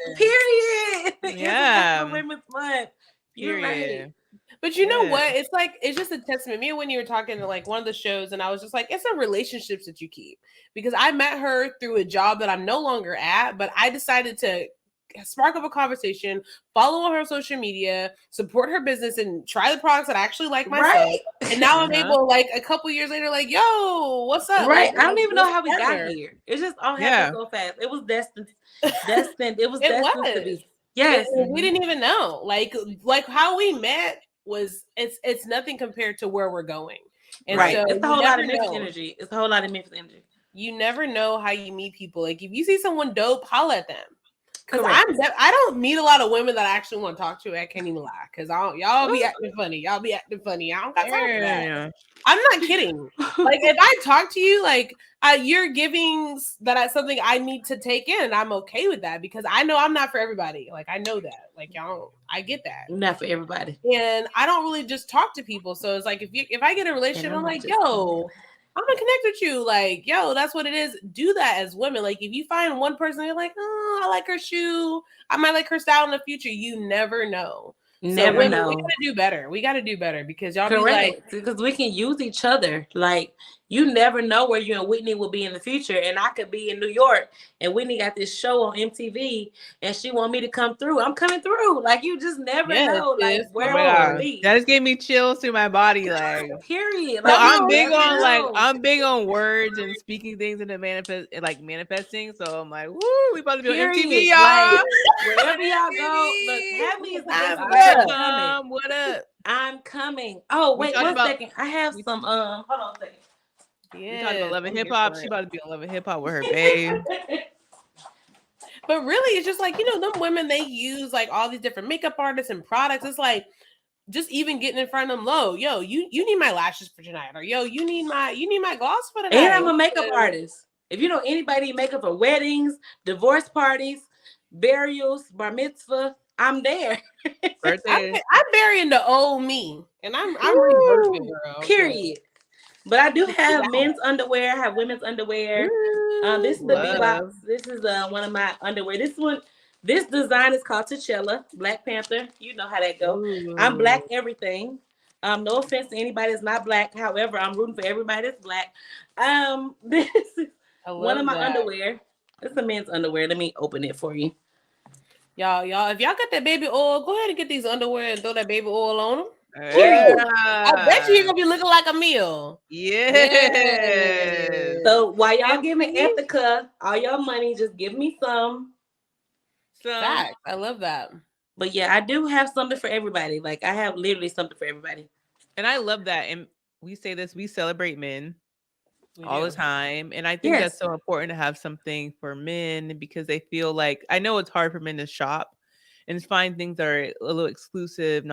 Yeah. Women's Month. You're right. But you know what? It's like, it's just a testament. Me and when you were talking to like one of the shows, and I was just like, it's the relationships that you keep. Because I met her through a job that I'm no longer at, but I decided to spark up a conversation, follow her social media, support her business, and try the products that I actually like myself. Right. And now I'm able, like a couple years later, like, yo, what's up? Right. Like, I don't even know how we got here. It just all happened so fast. It was destined. It was destined to be. Yes. We didn't even know. Like how we met was it's nothing compared to where we're going. And so it's a whole lot of Memphis energy. It's a whole lot of Memphis energy. You never know how you meet people. Like if you see someone dope, holla at them. Because I don't meet a lot of women that I actually want to talk to. I can't even lie. Because y'all be acting funny. Y'all be acting funny. I don't got time for that. I'm not kidding. Like if I talk to you, like you're giving something I need to take in, and I'm okay with that because I know I'm not for everybody. Like I know that. Like y'all, I get that. Not for everybody. And I don't really just talk to people. So it's like if I get a relationship, I'm like, yo, I'm gonna connect with you. Like, yo, that's what it is. Do that as women. Like, if you find one person, you're like, oh, I like her shoe. I might like her style in the future. You never know. Never know. We gotta do better. We gotta do better because y'all correct. Because we can use each other. Like, you never know where you and Whitney will be in the future. And I could be in New York and Whitney got this show on MTV and she want me to come through. I'm coming through. Like, you just never know. Like, where will be. That just gave me chills through my body. Like, period. Like, I'm big on words and speaking things into manifesting. So I'm like, woo, we about to be on MTV, y'all. Like, wherever y'all go, look, have me as the what up? I'm coming. Oh, wait, one second. I have some hold on a second. Yeah, we talking about Love and Hip Hop. She about to be on Love and Hip Hop with her babe. But really, it's just like, them women, they use like all these different makeup artists and products. It's like just even getting in front of them low. Yo, you need my lashes for tonight, or yo, you need my gloss for tonight. And I'm a makeup artist. If you know anybody makeup for weddings, divorce parties, burials, bar mitzvah, I'm there. I'm burying the old me, and I'm rebirthing, girl. Period. But I do have men's underwear. I have women's underwear. This is the B-Box. This is one of my underwear. This design is called T'Challa, Black Panther. You know how that goes. I'm black everything. No offense to anybody that's not black. However, I'm rooting for everybody that's black. This is one of my underwear. It's a men's underwear. Let me open it for you. Y'all, if y'all got that baby oil, go ahead and get these underwear and throw that baby oil on them. I bet you're gonna be looking like a meal. Yeah. So while y'all giving Ethica all your money, just give me some. Facts. I love that. But yeah, I do have something for everybody. Like I have literally something for everybody. And I love that. And we say this, we celebrate men all the time. And I think that's so important to have something for men because they feel like, I know it's hard for men to shop and find things that are a little exclusive,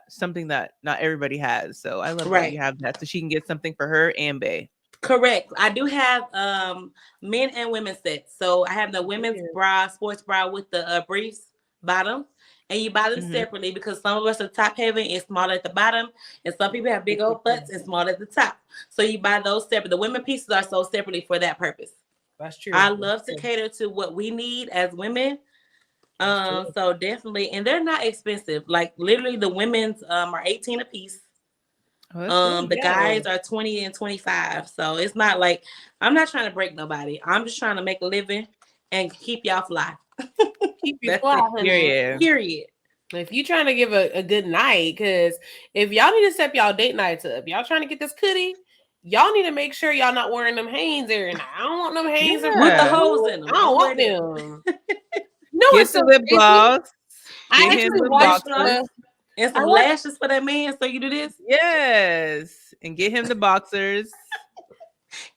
something that not everybody has. So I love that you have that so she can get something for her and Bae. Correct. I do have men and women sets. So I have the women's bra, sports bra with the briefs bottom. And you buy them separately because some of us are top heavy and small at the bottom. And some people have big old butts and small at the top. So you buy those separate. The women pieces are sold separately for that purpose. That's true. I love to cater to what we need as women. So definitely, and they're not expensive. Like literally the women's are 18 a piece. The guys are 20 and 25. So it's not like I'm not trying to break nobody. I'm just trying to make a living and keep y'all fly. Keep you fly, honey. Period. If you trying to give a good night, because if y'all need to step y'all date nights up, y'all trying to get this cootie, y'all need to make sure y'all not wearing them Hanes every night. I don't want them Hanes with the holes in them. I don't want them. No, get the lip gloss. I actually watched and some lashes for that man. So you do this? Yes, and get him the boxers.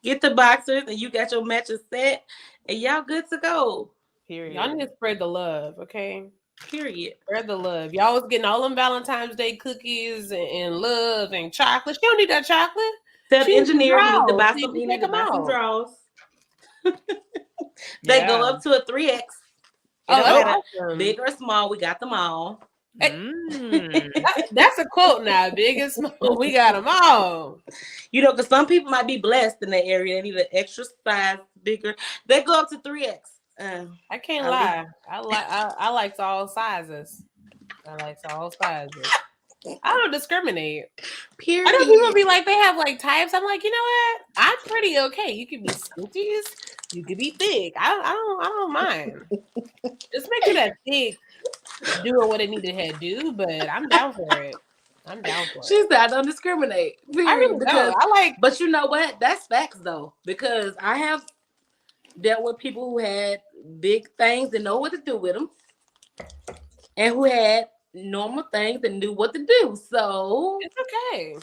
Get the boxers, and you got your matches set, and y'all good to go. Period. Y'all need to spread the love, okay? Period. Spread the love. Y'all was getting all them Valentine's Day cookies and love and chocolate. She don't need that chocolate. Tell the engineer he need to buy some. He need to buy some draws. They go up to a 3X. Awesome. Big or small, we got them all. That's a quote now. Big and small, we got them all. You know, because some people might be blessed in that area. They need an extra size, bigger. They go up to 3X. I can't lie. I like all sizes. I like all sizes. I don't discriminate. Period. I know people be like, they have like types. I'm like, you know what? I'm pretty okay. You could be skinties. You could be thick. I don't mind. Just make sure that thick doing what it needed to do, but I'm down for it. I'm down for it. She said I don't discriminate. Period. I really don't. I like, but you know what? That's facts though, because I have dealt with people who had big things and know what to do with them, and who had normal things and knew what to do. So it's okay.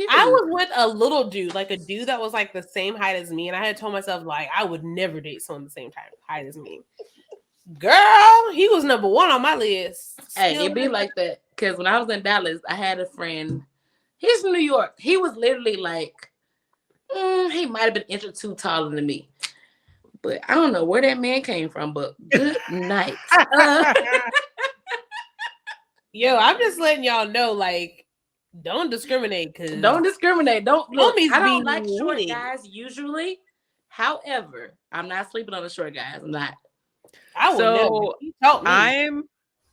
I was with a little dude, like a dude that was like the same height as me, and I had told myself like I would never date someone the same height as me. Girl, he was number one on my list. Hey, it'd be like that. Because when I was in Dallas, I had a friend. He's from New York. He was literally like, he might have been an inch or two taller than me. But I don't know where that man came from, but good night. Yo, I'm just letting y'all know, like, don't discriminate. Don't discriminate. Don't look. I don't like short guys usually. However, I'm not sleeping on the short guys. I'm not. I will never.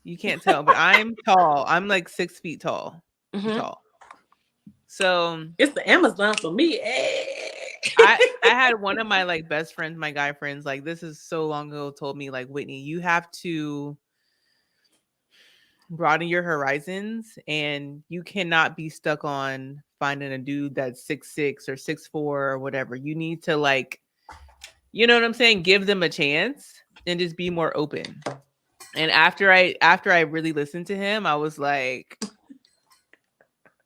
You can't tell, but I'm tall. I'm like 6 feet tall. Mm-hmm. Tall. So it's the Amazon for me. I had one of my like best friends, my guy friends, like this is so long ago, told me like, Whitney, you have to broaden your horizons, and you cannot be stuck on finding a dude that's 6'6" or 6'4" or whatever. You need to like, you know what I'm saying? Give them a chance and just be more open. And after I really listened to him, I was like,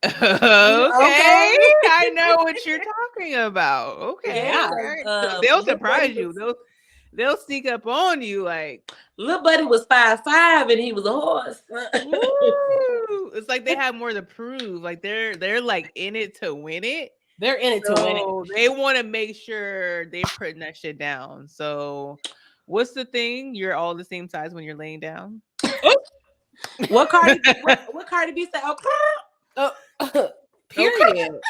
okay, I know what you're talking about. Okay, they'll surprise you. They'll sneak up on you. Like little buddy was 5'5" and he was a horse. It's like they have more to prove. Like they're like in it to win it. They're in it to win it. They want to make sure they're putting that shit down. So what's the thing? You're all the same size when you're laying down. What Cardi B said? Period.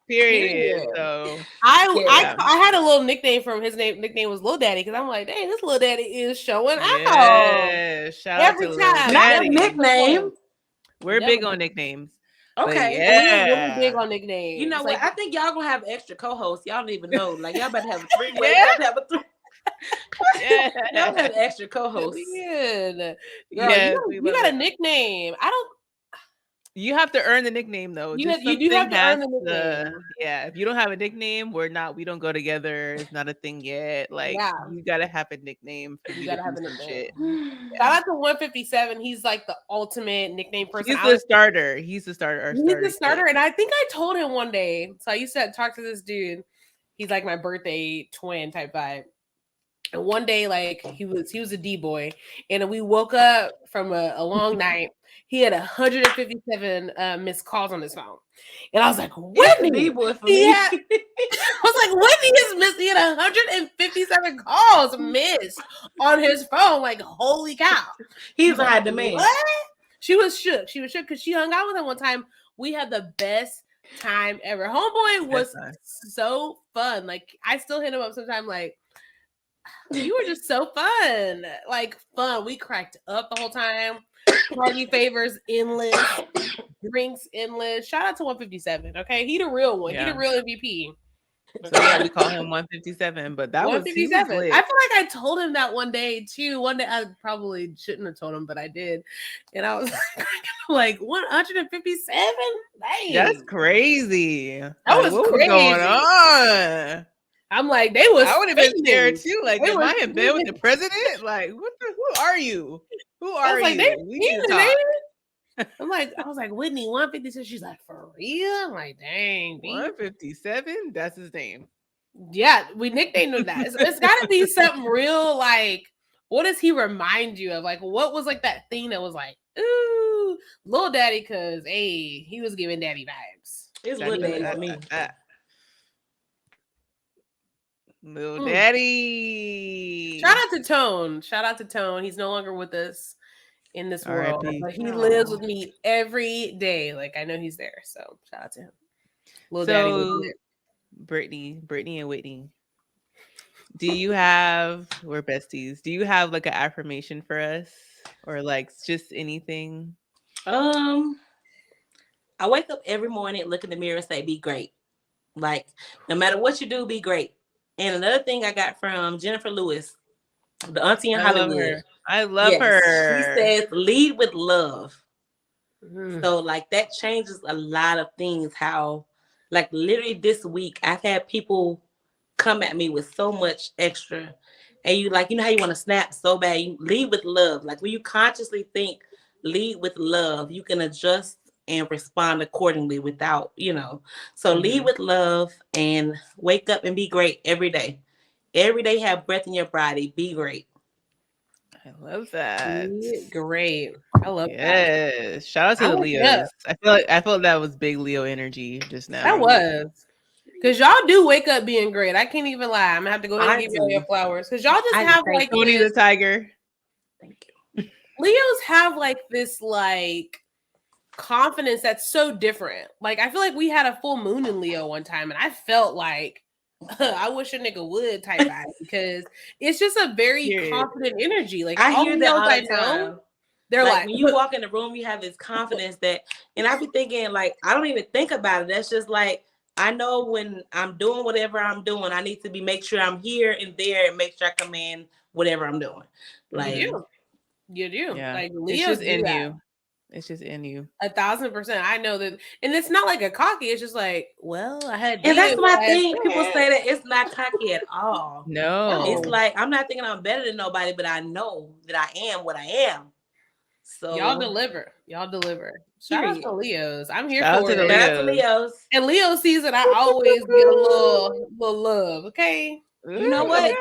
Period. So I had a little nickname from his nickname was Lil Daddy, because I'm like, dang, this Lil Daddy is showing out. Shout out to Lil Daddy. Not a nickname. We're big on nicknames. Okay. We're really big on nicknames. You know what? I think y'all gonna have extra co-hosts. Y'all don't even know. Like y'all better have a three-way. Y'all have extra co-hosts. Girl, you got a nickname. You have to earn the nickname though. You do have to earn the nickname. If you don't have a nickname, we don't go together. It's not a thing yet. Like you gotta have a nickname. You gotta have a nickname. Shout out to 157. He's like the ultimate nickname person. He's the starter. He's the starter. He's the starter. And I think I told him one day. So I used to talk to this dude. He's like my birthday twin type vibe. And one day, like he was a D-boy, and we woke up from a long night. He had 157 missed calls on his phone, and I was like, "Whitney, D-boy for me." I was like, "Whitney is missed." He had 157 calls missed on his phone. Like, holy cow! He's a high demand. What? She was shook. She was shook because she hung out with him one time. We had the best time ever. Homeboy was so fun. Like, I still hit him up sometime. Like, you were just so fun. Like, fun. We cracked up the whole time. Party favors endless. Drinks endless. Shout out to 157. Okay, he the real one. He the real MVP. So yeah, we call him 157, but he was lit. I feel like I told him that one day too. One day I probably shouldn't have told him, but I did. And I was like 157? Dang. That's crazy. That was what crazy. was going on? I'm like, they was. I would have been scared too. Like, am I in bed with the president? Like, who are you? Who are you? We need to talk. I was like, Whitney, 157. She's like, for real? I'm like, dang, 157? That's his name. Yeah, we nicknamed him that. It's got to be something real. Like, what does he remind you of? Like, what was like that thing that was like, ooh, Lil Daddy? Because he was giving daddy vibes. It's Lil Daddy for me. Lil Daddy. Shout out to Tone. He's no longer with us in this world, but he lives with me every day. Like, I know he's there, so shout out to him. Lil Daddy. Brittany and Whitney, we're besties. Do you have like an affirmation for us, or like just anything? I wake up every morning, look in the mirror, and say, "Be great." Like, no matter what you do, be great. And another thing I got from Jennifer Lewis, the auntie in Hollywood. I love her. She says, "Lead with love." So like that changes a lot of things. How, like, literally this week, I've had people come at me with so much extra, and you know how you want to snap so bad. You lead with love. Like, when you consciously think, lead with love, you can adjust and respond accordingly without, So lead with love and wake up and be great every day. Every day, have breath in your body. Be great. I love that. Be great. I love that. Yes. Shout out to the Leos. I felt that was big Leo energy just now. That was. Because y'all do wake up being great. I can't even lie. I'm going to have to go ahead and give y'all your flowers. Because y'all just have like Tony the Tiger. Thank you. Leos have like this like confidence that's so different. Like, I feel like we had a full moon in Leo one time, and I felt like I wish a nigga would type vibe, because it's just a very confident energy. Like, I hear that all the time. They're like, when you walk in the room, you have this confidence that, and I be thinking, like, I don't even think about it. That's just like, I know when I'm doing whatever I'm doing, I need to make sure I'm here and there and make sure I come in whatever I'm doing. Like, you do. Yeah. Like, Leo's it's just in you. It's just in you. 1,000%. I know that. And it's not like a cocky. It's just like, well, I had. And that's my thing. People say that it's not cocky at all. No. It's like, I'm not thinking I'm better than nobody, but I know that I am what I am. So y'all deliver. Shout out to Leos. I'm here for it. Shout out to Leos. And Leo season, I always get a little love. Okay. You know what?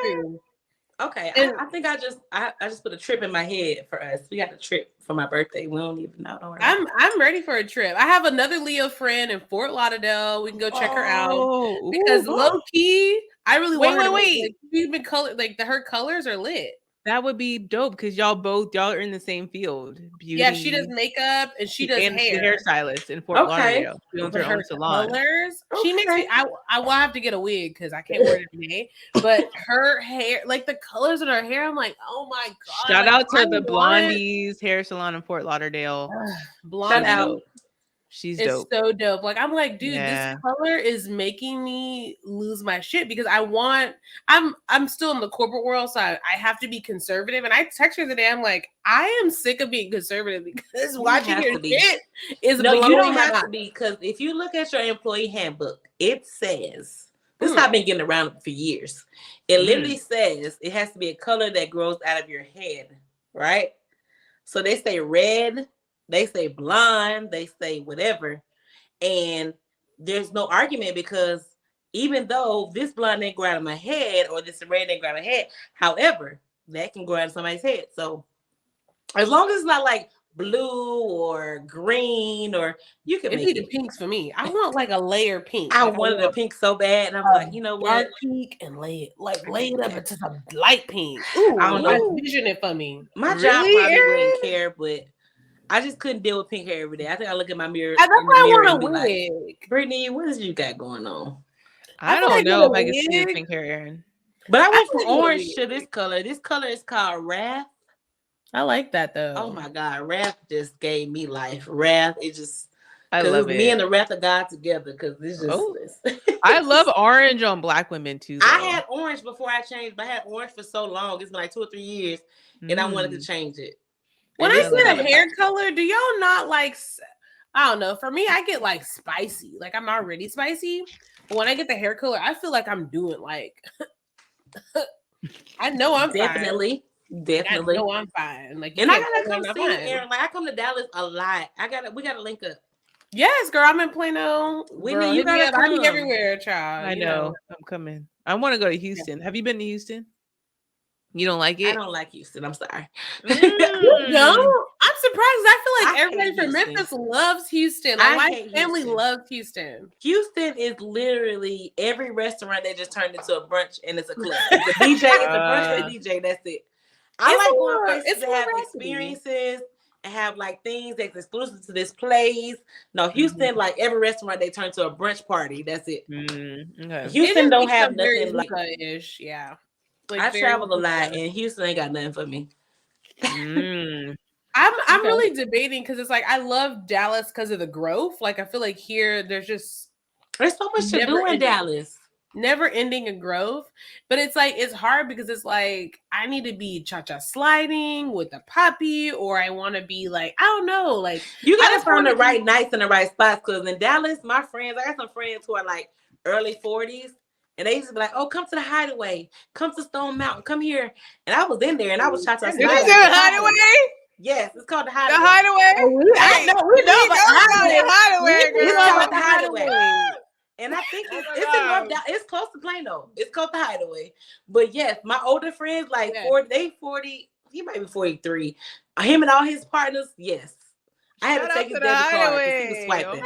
Okay. I think I just put a trip in my head for us. We got a trip for my birthday. We don't even know. Don't I'm ready for a trip. I have another Leo friend in Fort Lauderdale. We can go check her out. Because low key, I really want her to wait. She's been colored, like her colors are lit. That would be dope, because y'all are in the same field. Beauty. Yeah, she does makeup and she does hair. She's a hairstylist in Fort Lauderdale. She owns her own salon. Colors. She makes me. I will have to get a wig because I can't wear it today. But her hair, like the colors in her hair, I'm like, oh my god! Shout out to the Blondie's hair salon in Fort Lauderdale. Blondie. Shout out. She's dope. It's so dope. Like, I'm like, dude, this color is making me lose my shit, because I'm still in the corporate world, so I have to be conservative. And I text her today, I'm like, I am sick of being conservative, because watching your shit is blowing you don't have to be, because if you look at your employee handbook, it says, this has been getting around for years. It literally says it has to be a color that grows out of your head, right? So they say red, they say blonde, they say whatever. And there's no argument, because even though this blonde didn't grow out of my head, or this red didn't grow out of my head, however, that can grow out of somebody's head. So as long as it's not like blue or green, or you can make the pinks for me. I want like a layer pink. I wanted a pink so bad, and I'm like, you know what? Dark pink and lay it up into some light pink. Ooh, I don't know. Vision it for me. My job probably wouldn't care, but I just couldn't deal with pink hair every day. I think I look at my mirror. That's why I want a wig. Like, Brittany, what is you got going on? I don't know if I can see pink hair, Erin. But I went from orange to this color. This color is called Wrath. I like that though. Oh my God. Wrath just gave me life. Wrath. It just, I love it. Me and the Wrath of God together, because it's just. I love orange on Black women too. Though. I had orange before I changed, but I had orange for so long. It's been like 2 or 3 years, and I wanted to change it. When I get a hair color, do y'all not like? I don't know. For me, I get like spicy. Like I'm already spicy, but when I get the hair color, I feel like I'm doing like. I know I'm definitely. Fine. I know I'm fine. Like, and I gotta come see Erin. Like I come to Dallas a lot. We gotta link up. Yes, girl. I'm in Plano. Whitney, you gotta come. I'm everywhere, child. I know. I'm coming. I want to go to Houston. Yeah. Have you been to Houston? You don't like it? I don't like Houston. I'm sorry. You don't? I'm surprised. I feel like everybody from Memphis loves Houston. Like, my family loves Houston. Houston is literally every restaurant that just turned into a brunch, and it's a club. It's a DJ. It's a brunch with a DJ. That's it. I like going places to have experiences and have like things that's exclusive to this place. No, Houston, like every restaurant they turn to a brunch party. That's it. Okay. Houston don't have nothing like ish. Yeah. Like I traveled a lot, and Houston ain't got nothing for me. I'm really debating because it's like I love Dallas because of the growth. Like I feel like here there's so much to do in Dallas. Never ending a growth, but it's like it's hard because it's like I need to be cha-cha sliding with a puppy, or I want to be like I don't know, like you gotta find the right nights in the right spots. Because in Dallas, my friends, I got some friends who are like early 40s. And they used to be like, "Oh, come to the Hideaway, come to Stone Mountain, come here." And I was in there, and I was cha-cha sliding. Is it the Hideaway? Yes, it's called the Hideaway. The Hideaway. I know we know about the Hideaway. We know about the Hideaway. And I think it's in North Dallas. It's close to Plano. It's called the Hideaway. But yes, my older friends, like 40, he might be 43. Him and all his partners, yes. I had to take his debit card because he was swiping.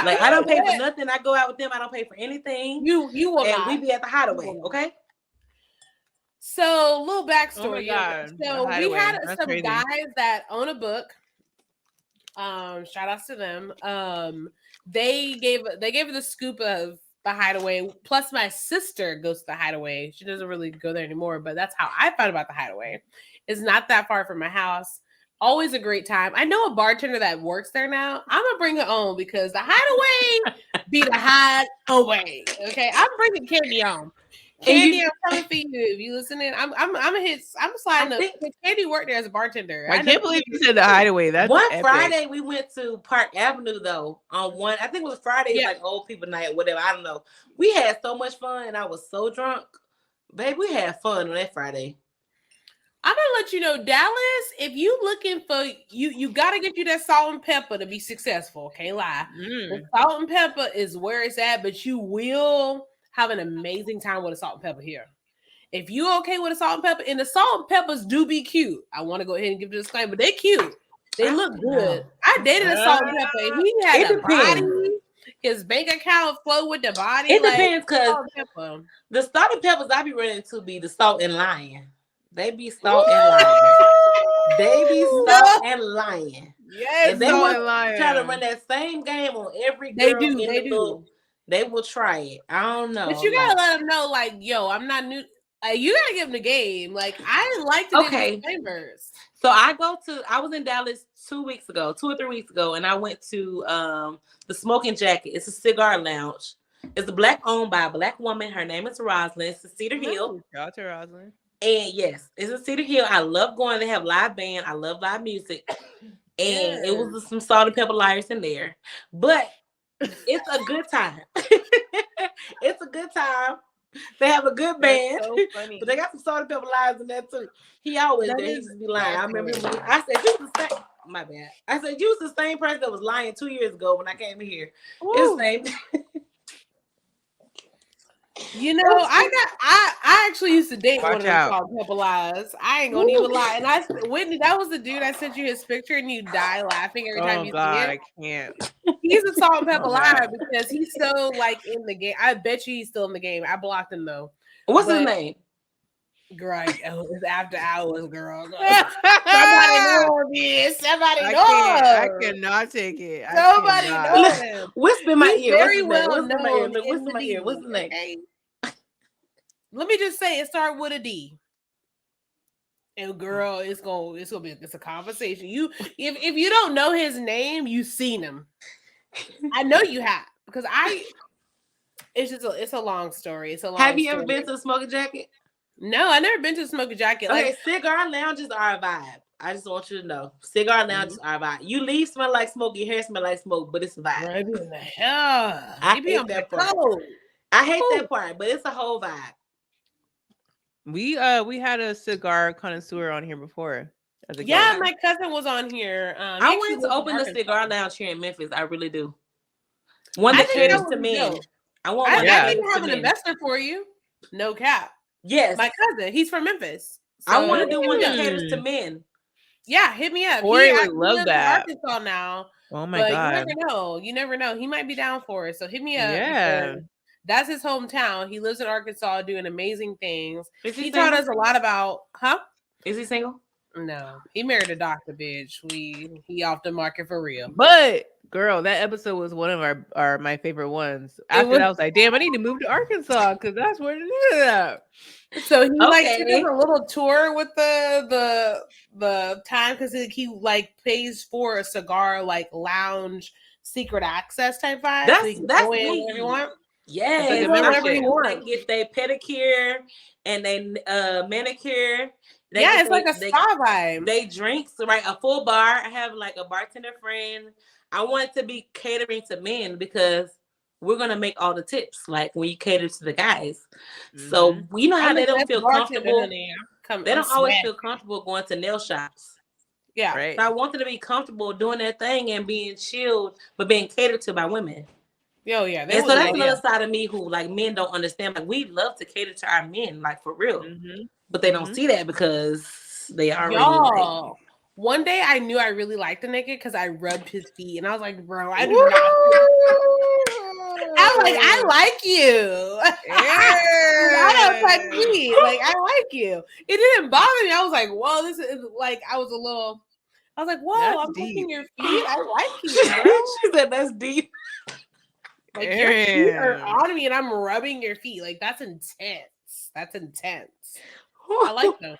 Like I don't pay for nothing. I go out with them. I don't pay for anything. You will and we be at the Hideaway, okay? So little backstory. So we had some guys that own a book. Shout outs to them. They gave the scoop of the Hideaway. Plus, my sister goes to the Hideaway. She doesn't really go there anymore, but that's how I found about the Hideaway. It's not that far from my house. Always a great time. I know a bartender that works there now. I'm gonna bring her on because the Hideaway be the Hideaway. Okay, I'm bringing Candy on. Candy, I'm coming for you. If you listening, I'm sliding up. Candy worked there as a bartender. I can't believe you said the Hideaway. That's one epic. Friday we went to Park Avenue though. On one, I think it was Friday, like old people night or whatever. I don't know. We had so much fun, and I was so drunk, babe. We had fun on that Friday. I'm gonna let you know, Dallas, if you looking for you gotta get you that salt and pepper to be successful. Can't lie. The salt and pepper is where it's at, but you will have an amazing time with a salt and pepper here. If you okay with a salt and pepper, and the salt and peppers do be cute. I want to go ahead and give you a disclaimer, but they're cute. They look good. I dated a salt and pepper. He had a body. His bank account flow with the body. It depends because the salt and peppers I be running to be the salt and lion. They be salt and lion. They be salt and lion. Yes, and they want to try to run that same game on every girl. They do. They will try it. I don't know. But you gotta let them know, like, yo, I'm not new. You gotta give them the game. Like, I like to do favors. So I was in Dallas 2 or 3 weeks ago, and I went to the Smoking Jacket. It's a cigar lounge. It's owned by a Black woman. Her name is Rosalind. It's in Cedar Hill. Shout out to Rosalind. And yes, it's in Cedar Hill. I love going. They have live band. I love live music. And it was some salt and pepper liars in there. But it's a good time. It's a good time. They have a good band. So but they got some salt and pepper liars in there too. He always there. He used to be lying. I remember I said, you was the same. My bad. I said, you was the same person that was lying 2 years ago when I came here. It's the same. You know, I actually used to date one of those salt and pepper lies. I ain't gonna even lie. And Whitney, that was the dude I sent you his picture and you die laughing every time you see it. I can't. He's a salt and pepper liar because he's so like in the game. I bet you he's still in the game. I blocked him though. What's his name? Girl, it's after hours, girl. Somebody know this. Somebody know. I cannot take it. Somebody knows him. Whisper in my ear. Very well known. Whisper in my ear. What's his name? Okay. Let me just say it started with a D. And girl, it's a conversation. If you don't know his name, you've seen him. I know you have because it's a long story. It's a long Have you story. ever been to a smoking jacket? No, I never been to a smoking jacket. Okay, like cigar lounges are a vibe. I just want you to know. Cigar lounges are a vibe. You leave smell like smoke, your hair smell like smoke, but it's a vibe. Right in the hell. I hate that part. I hate that part, but it's a whole vibe. We had a cigar connoisseur on here before. Yeah, my cousin was on here. I wanted to open a cigar lounge here in Memphis. I really do. One that caters to men. I want one that to have an investor for you. No cap. Yes. My cousin. He's from Memphis. So I want to do one that caters to men. Yeah, hit me up. Corey would love that. In Arkansas now. Oh my God. You never know. He might be down for it. So hit me up. Yeah. That's his hometown. He lives in Arkansas doing amazing things. He taught us a lot about, Is he single? No. He married a doctor, bitch. He off the market for real. But girl, that episode was one of my favorite ones. After that, I was like, damn, I need to move to Arkansas because that's where it is at. So he took a little tour with the time because he pays for a cigar lounge secret access type vibe. That's neat. Yes, like get their pedicure and they manicure. It's like a spa vibe. They drinks, right? A full bar. I have like a bartender friend. I want it to be catering to men because we're gonna make all the tips. Like when you cater to the guys, so you know how they don't feel comfortable. They don't always feel comfortable going to nail shops. Yeah, right. So I want them to be comfortable doing their thing and being chilled, but being catered to by women. Oh yeah, and so that's another side of me who men don't understand. Like we love to cater to our men, for real, but they don't see that because they already. One day I knew I really liked the nigga because I rubbed his feet and I was like, bro, I do not. I was like, I like you. I don't like me. I like you. It didn't bother me. I was like, whoa, this is I was like, whoa, that's I'm deep. Rubbing your feet. I like you. She said that's deep. Your feet are on me and I'm rubbing your feet. That's intense. That's intense. I like them.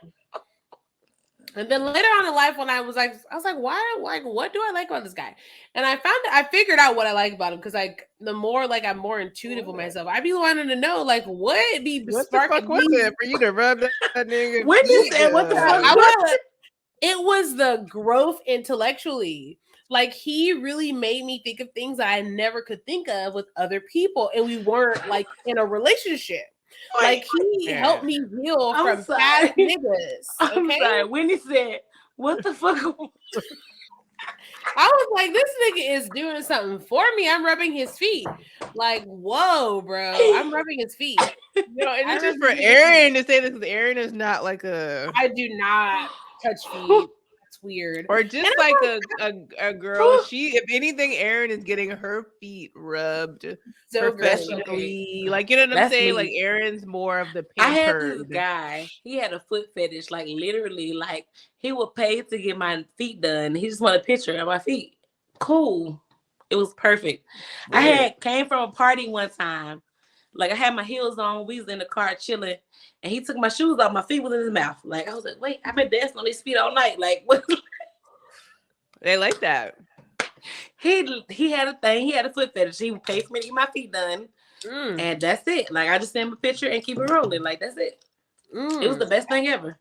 And then later on in life, when I was like, why? What do I like about this guy? And I figured out what I like about him because the more I'm more intuitive with myself. I be wanting to know what be what the fuck was it for you to rub that nigga? When you said what the fuck? It was the growth intellectually. He really made me think of things that I never could think of with other people, and we weren't in a relationship. He helped me heal from past niggas. Okay? I'm sorry. When he said, "What the fuck?" I was like, "This nigga is doing something for me. I'm rubbing his feet." Whoa, bro! I'm rubbing his feet. And it's just for Erin to say this because Erin is not I do not touch feet. Weird, or just a girl. If anything, Erin is getting her feet rubbed professionally. Good. You know what I'm saying? Me. Erin's more of the pampered. I had this guy. He had a foot fetish. Literally, he would pay to get my feet done. He just wanted a picture of my feet. Cool. It was perfect. Weird. I came from a party one time. I had my heels on. We was in the car chilling. And he took my shoes off. My feet was in his mouth. I was like, wait, I've been dancing on these feet all night. What? They like that. He had a thing. He had a foot fetish. He would pay for me to get my feet done. And that's it. I just send him a picture and keep it rolling. That's it. It was the best thing ever.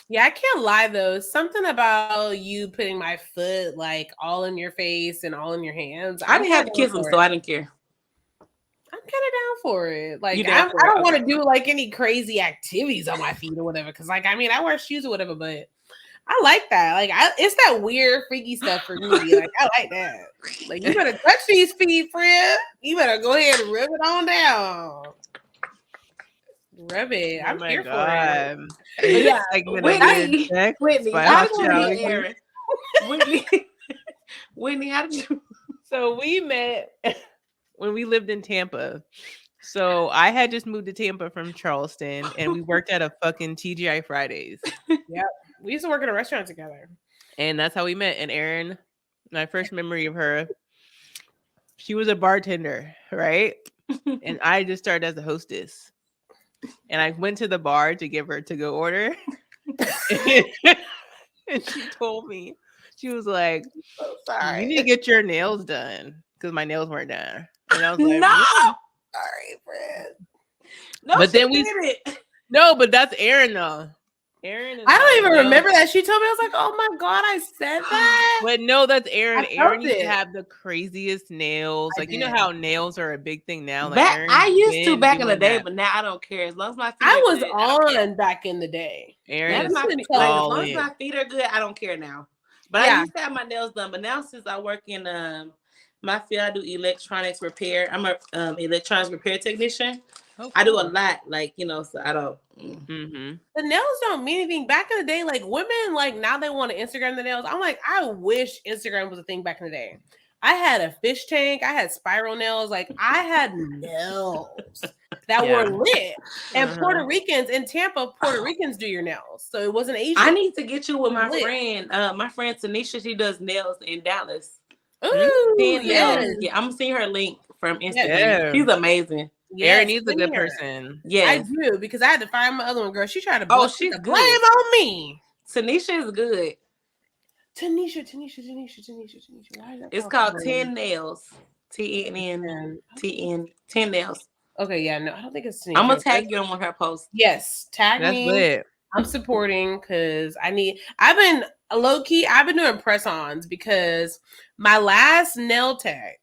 Yeah, I can't lie though. Something about you putting my foot all in your face and all in your hands. I didn't have to kiss him, so I didn't care. I'm kind of down for it. I don't want to do any crazy activities on my feet or whatever. Because I wear shoes or whatever, but I like that. It's that weird freaky stuff for me. I like that. You better touch these feet, friend. You better go ahead and rub it on down. Rub it. I'm here for it. Yeah, Whitney, how did you meet Erin? Whitney, how did you? So we met when we lived in Tampa. So I had just moved to Tampa from Charleston and we worked at a fucking TGI Fridays. Yep. We used to work in a restaurant together. And that's how we met. And Erin, my first memory of her, she was a bartender, right? And I just started as a hostess. And I went to the bar to give her to-go order. And she told me, she was like, so sorry. You need to get your nails done. because my nails weren't done. And I was like, no. Sorry, friend. No, but then did it. No, but that's Erin though. Erin. I don't even remember that. She told me, I was like, oh my God, I said that. But no, that's Erin. Erin used it. to have the craziest nails. Like, you know how nails are a big thing now? Like, I used to back in the day, but now I don't care. As long as my feet I was on back in the day. Erin is my feet, like, as long as my feet are good, I don't care now. But I used to have my nails done. But now since I work in my field, I do electronics repair. I'm a electronics repair technician. Oh, cool. I do a lot, like, you know, so I don't. The nails don't mean anything. Back in the day, like women, like now they want to Instagram the nails. I'm like, I wish Instagram was a thing back in the day. I had a fish tank. I had spiral nails. Like I had nails that were lit. And Puerto Ricans in Tampa, Puerto Ricans do your nails. So it wasn't Asian. I need to get you with my friend. My friend Tanisha, she does nails in Dallas. Ooh, yes. Yeah, I'm gonna send her a link from Instagram. Yeah. She's amazing. Yes, Erin needs a good person. Yeah, I do, because I had to find my other one, girl. She tried to she's blame on me. Tanisha is good. Tanisha. Why is that? It's called 10 Nails. TNN 10 Nails. Okay, yeah, no, I don't think it's Tanisha. I'm gonna tag you on one of her posts. Yes, tag me. Lit. I'm supporting because I've been low key. I've been doing press-ons because my last nail tag.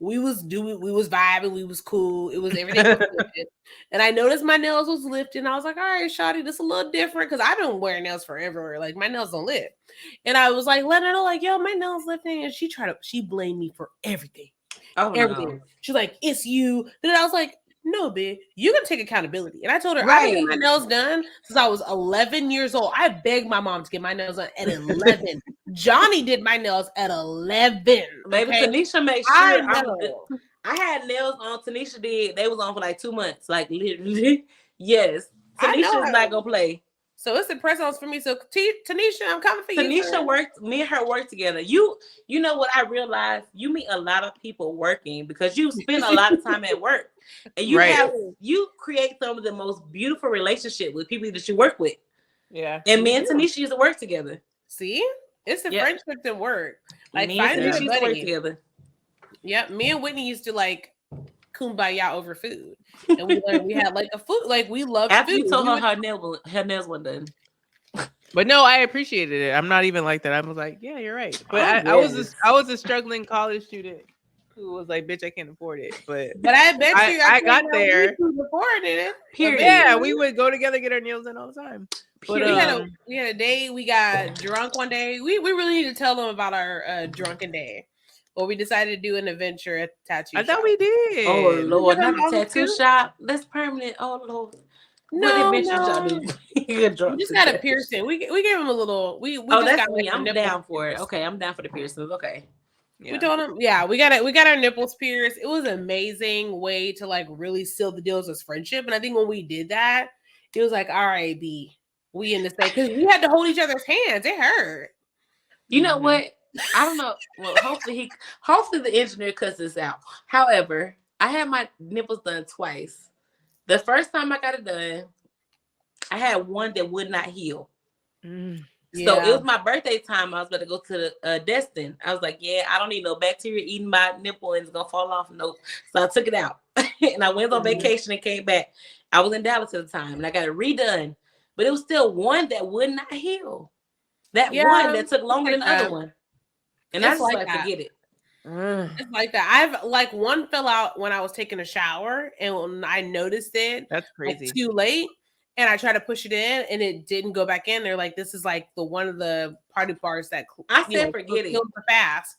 We was vibing, we was cool. It was everything was good. And I noticed my nails was lifting. I was like, all right, shawty, this is a little different because I've been wearing nails forever. Like my nails don't lift. And I was like, letting her know, like, yo, my nails lifting. And she blamed me for everything. Everything. No. She's like, it's you. Then I was like, no, bitch, you can take accountability. And I told her, I've been getting my nails done since I was 11 years old. I begged my mom to get my nails done at 11. Johnny did my nails at 11. Baby, okay? Tanisha makes sure I had nails on. Tanisha did. They was on for like 2 months. Like literally. Yes. Tanisha's not gonna play. So it's the press-ons for me. So Tanisha, I'm coming for you. Tanisha me and her work together. You know what I realized? You meet a lot of people working because you spend a lot of time at work. And you create some of the most beautiful relationship with people that you work with. Yeah. And me and Tanisha used to work together. See? It's the friendship that work. Like me and Tanisha used to work together. Yep. Me and Whitney used to like kumbaya over food. And we had like a food, like we loved after food. You told her nails weren't done. But no, I appreciated it. I'm not even like that. I was like, yeah, you're right. But I was a struggling college student who was like, bitch, I can't afford it. But I bet you I got there. Afforded it. Period. Yeah, we would go together, get our nails done all the time. But we had a day. We got drunk one day. We really need to tell them about our drunken day. Well, we decided to do an adventure at the tattoo shop. I thought we did. Oh Lord, not the tattoo shop. That's permanent. Oh Lord. No, what y'all do? We just got a piercing. We gave him a little. We that's got me. I'm down for it. Okay, I'm down for the piercings. Okay. Yeah. We told him, yeah, we got our nipples pierced. It was an amazing way to like really seal the deals as friendship. And I think when we did that, it was like, all right, B, we in the same, because we had to hold each other's hands. It hurt. You know what? I don't know. Well, hopefully the engineer cuts this out. However, I had my nipples done twice. The first time I got it done, I had one that would not heal. So it was my birthday time. I was about to go to the Destin. I was like, yeah, I don't need no bacteria eating my nipple and it's gonna fall off. Nope. So I took it out and I went on vacation and came back. I was in Dallas at the time and I got it redone, but it was still one that would not heal. That one that took longer than the other one. And I just like forget it. It's like that. I've like one fell out when I was taking a shower and when I noticed it. That's crazy. Like, too late. And I tried to push it in and it didn't go back in. They're like, this is like the one of the party parts that forget it fast.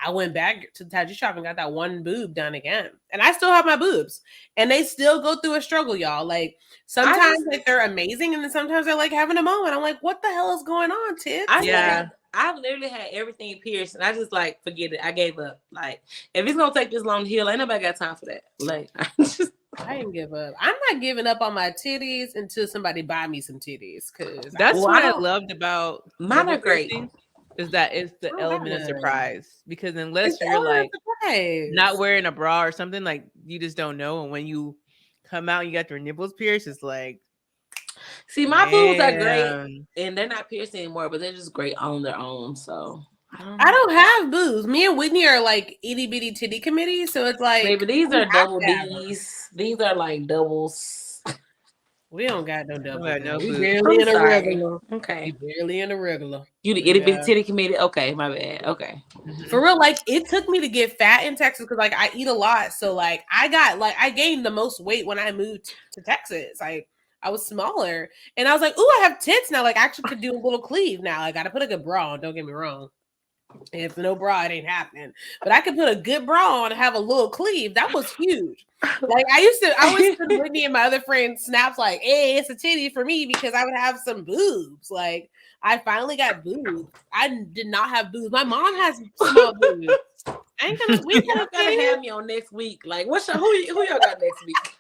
I went back to the tattoo shop and got that one boob done again. And I still have my boobs. And they still go through a struggle, y'all. Like sometimes like they're amazing and then sometimes they're like having a moment. I'm like, what the hell is going on, Tits? I literally had everything pierced and I just like forget it. I gave up. Like if it's gonna take this long to heal, ain't nobody got time for that. Like I didn't give up. I'm not giving up on my titties until somebody buy me some titties. Cause that's what I loved about mine are great. Is that it's the element of surprise, because unless you're like not wearing a bra or something, like you just don't know. And when you come out, you got your nipples pierced. It's like, see, my boobs are great, and they're not pierced anymore, but they're just great on their own. So I don't have boobs. Me and Whitney are like itty bitty titty committee, so it's like maybe these are double D's. These are like doubles. We don't got no double. We barely in a regular. Okay. We barely in a regular. You the itty bitty titty committee? Okay, my bad. Okay. For real, like it took me to get fat in Texas because like I eat a lot. So like I gained the most weight when I moved to Texas. Like I was smaller. And I was like, ooh, I have tits now. Like I actually could do a little cleave now. I gotta put a good bra on, don't get me wrong. If no bra, it ain't happening. But I could put a good bra on and have a little cleave. That was huge. Like I always put Whitney and my other friends snaps like, hey, it's a titty for me because I would have some boobs. Like I finally got boobs. I did not have boobs. My mom has small boobs. We gotta have me on next week. Like, who y'all got next week?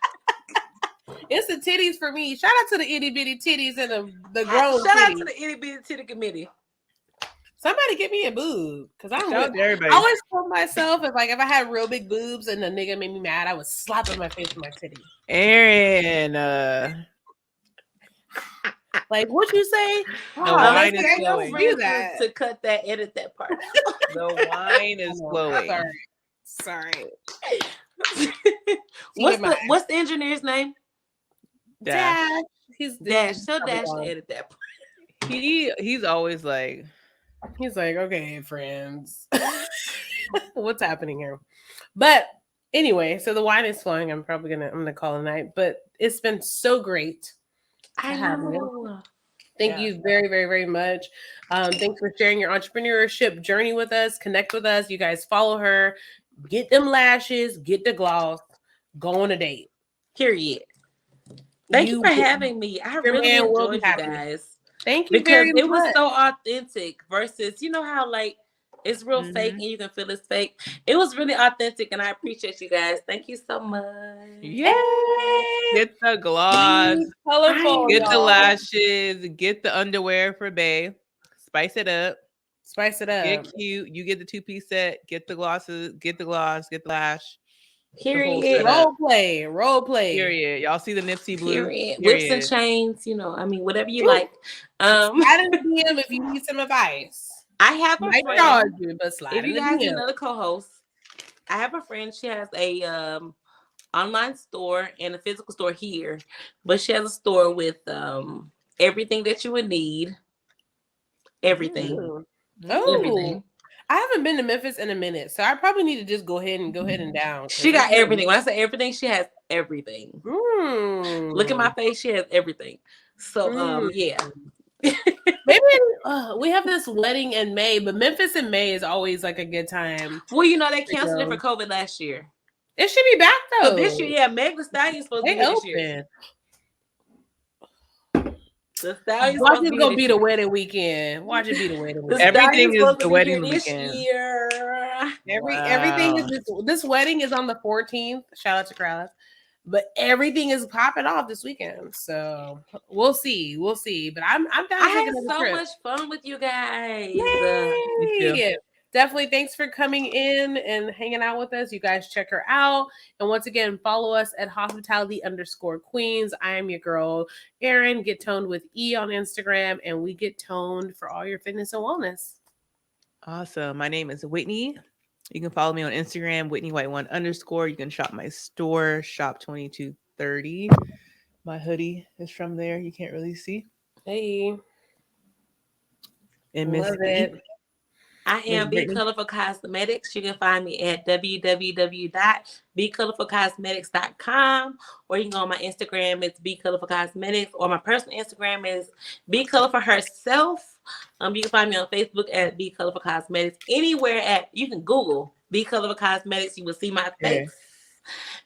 It's the titties for me. Shout out to the itty bitty titties and the grown. Shout out to the itty bitty titty committee. Somebody get me a boob because I always told myself if I had real big boobs and the nigga made me mad, I would slap in my face with my titty. Erin, like what you say? The wine is flowing. To cut that, edit that part. The wine is flowing. Sorry. What's the engineer's name? Dash. He's Dash. So Dash to edit that part. He's always like. He's like, okay, friends, what's happening here? But anyway, so the wine is flowing. I'm gonna call it a night. But it's been so great. I know. Thank you very, very, very much. Thanks for sharing your entrepreneurship journey with us. Connect with us. You guys follow her. Get them lashes. Get the gloss. Go on a date. Period. Thank you for having me. I really enjoyed you guys. Thank you because it was so authentic versus how like it's real fake and you can feel it's fake. It was really authentic and I appreciate you guys. Thank you so much. Yay! Get the gloss, colorful. Get the lashes, get the underwear for Bae. Spice it up. Get cute. You get the 2-piece set. Get the glosses. Get the gloss. Get the lash. Period. Role play. Period. Y'all see the Nipsey blue. Period. Whips and chains. Whatever you like. Slide in the DM if you need some advice. I have a friend. Charge you, but slide if you guys need another co-host, I have a friend. She has a online store and a physical store here, but she has a store with everything that you would need. Everything. Everything. I haven't been to Memphis in a minute, so I probably need to just go ahead and down. She got everything. When I say everything, she has everything. Look at my face. She has everything. So, yeah. Maybe we have this wedding in May, but Memphis in May is always like a good time. Well, they canceled it for COVID last year. It should be back though. So this year, Meg Thee Stallion is supposed to be this year. The Stallion's Watch it go be the wedding weekend. Watch it be the wedding weekend. Everything is the wedding weekend. Everything is this wedding is on the 14th. Shout out to Krallis. But everything is popping off this weekend. So we'll see. But I'm down. I had so much fun with you guys. Yay! Definitely thanks for coming in and hanging out with us. You guys check her out. And once again, follow us at hospitality_queens. I am your girl, Erin. Get toned with E on Instagram. And we get toned for all your fitness and wellness. Awesome. My name is Whitney. You can follow me on Instagram, WhitneyWhite1_. You can shop my store, shop 2230. My hoodie is from there. You can't really see. Hey. And Miss it. I am Be Colorful Cosmetics. You can find me at www.becolorfulcosmetics.com, or you can go on my Instagram. It's Be Colorful Cosmetics, or my personal Instagram is Be Colorful Herself. You can find me on Facebook at Be Colorful Cosmetics. Anywhere you can Google Be Colorful Cosmetics, you will see my face.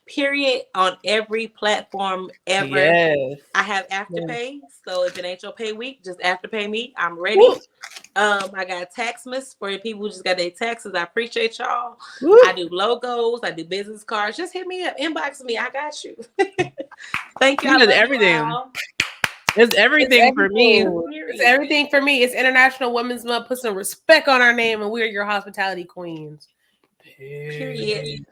Period. On every platform ever. Yes. I have Afterpay, so if it ain't your pay week, just Afterpay me. I'm ready. Woo. I got Taxmas for people who just got their taxes. I appreciate y'all. Woo. I do logos. I do business cards. Just hit me up, inbox me. I got you. Thank you. Everything. It's everything for me. It's everything for me. It's International Women's Month. Put some respect on our name, and we're your hospitality queens. Period.